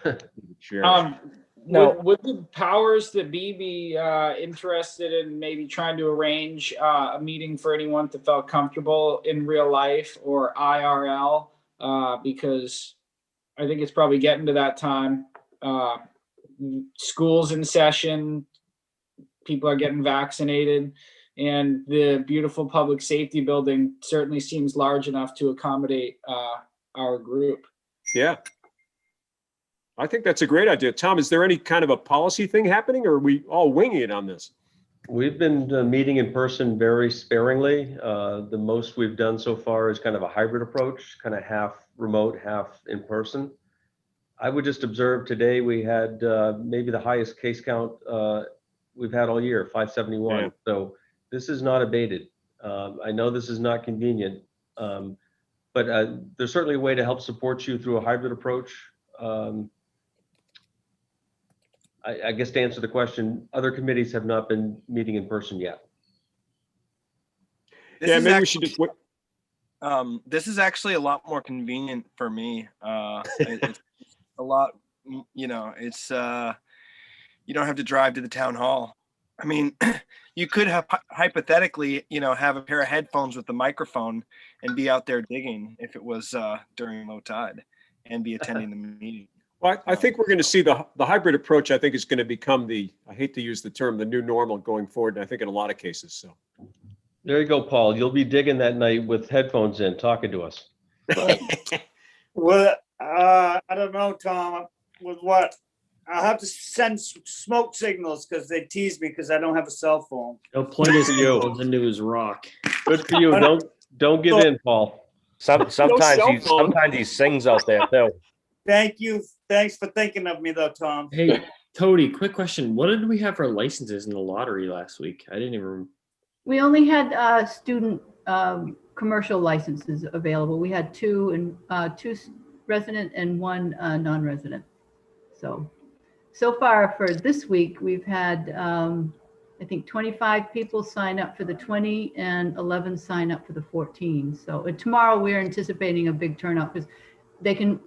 to chair. Would the powers that be interested in maybe trying to arrange a meeting for anyone that felt comfortable in real life or IRL? Because I think it's probably getting to that time. School's in session, people are getting vaccinated, and the beautiful public safety building certainly seems large enough to accommodate our group. Yeah. I think that's a great idea. Tom, is there any kind of a policy thing happening, or are we all winging it on this? We've been meeting in person very sparingly. The most we've done so far is kind of a hybrid approach, kind of half remote, half in person. I would just observe today we had maybe the highest case count we've had all year, 571. Yeah. So this is not abated. I know this is not convenient, but there's certainly a way to help support you through a hybrid approach. I guess to answer the question, other committees have not been meeting in person yet. Maybe we should just wait. This is actually a lot more convenient for me. It's a lot, it's you don't have to drive to the town hall. I mean, you could have hypothetically, have a pair of headphones with the microphone and be out there digging if it was during low tide and be attending the meeting. Well, I think we're going to see the hybrid approach. I think is going to become I hate to use the term, the new normal going forward. And I think in a lot of cases. So there you go, Paul. You'll be digging that night with headphones in, talking to us. Well, I don't know, Tom. With what? I'll have to send smoke signals because they tease me because I don't have a cell phone. He'll plug his earphones into his rock. Good for you. Don't give in, Paul. Sometimes he sings out there too. Thank you. Thanks for thinking of me, though, Tom. Hey, Toady, quick question. What did we have for licenses in the lottery last week? I didn't even. We only had student commercial licenses available. We had two and two resident and one non-resident. So far for this week, we've had I think 25 people sign up for the 20 and 11 sign up for the 14. So tomorrow we're anticipating a big turnout because they can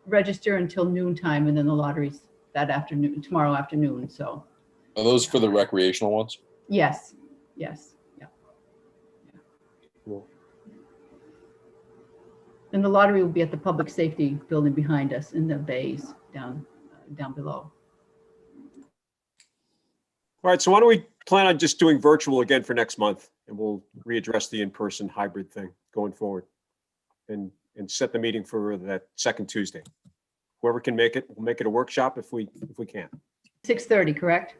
register until noontime and then the lottery's that afternoon, tomorrow afternoon. So Are those for the recreational ones? yes, yes, yeah. Cool. And the lottery will be at the public safety building behind us in the bays down below. All right, so why don't we plan on just doing virtual again for next month, and we'll readdress the in-person hybrid thing going forward, and set the meeting for that second Tuesday. Whoever can make it, we'll make it a workshop if we can. 6:30, correct?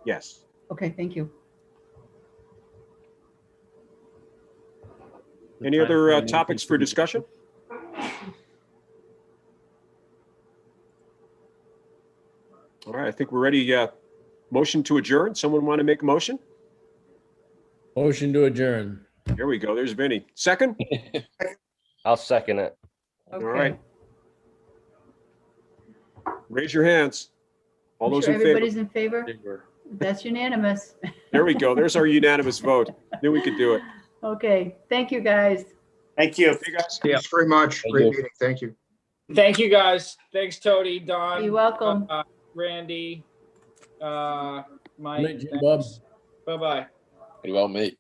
Yes. Okay, thank you. Any other topics for discussion? All right, I think we're ready. Motion to adjourn. Someone want to make a motion? Motion to adjourn. Here we go. There's Vinny. Second? I'll second it. All right. Raise your hands. All I'm those sure in favor. everybody's in favor. That's unanimous. There we go. There's our unanimous vote. Knew we could do it. Okay, thank you, guys. Thank you. Hey, guys. Thanks very much. Thank Great you. meeting. Thank you. Thank you, guys. Thanks, Tony, Don. You're welcome. Randy, Good night, Mike. Jim Bob. Bye-bye. What about me?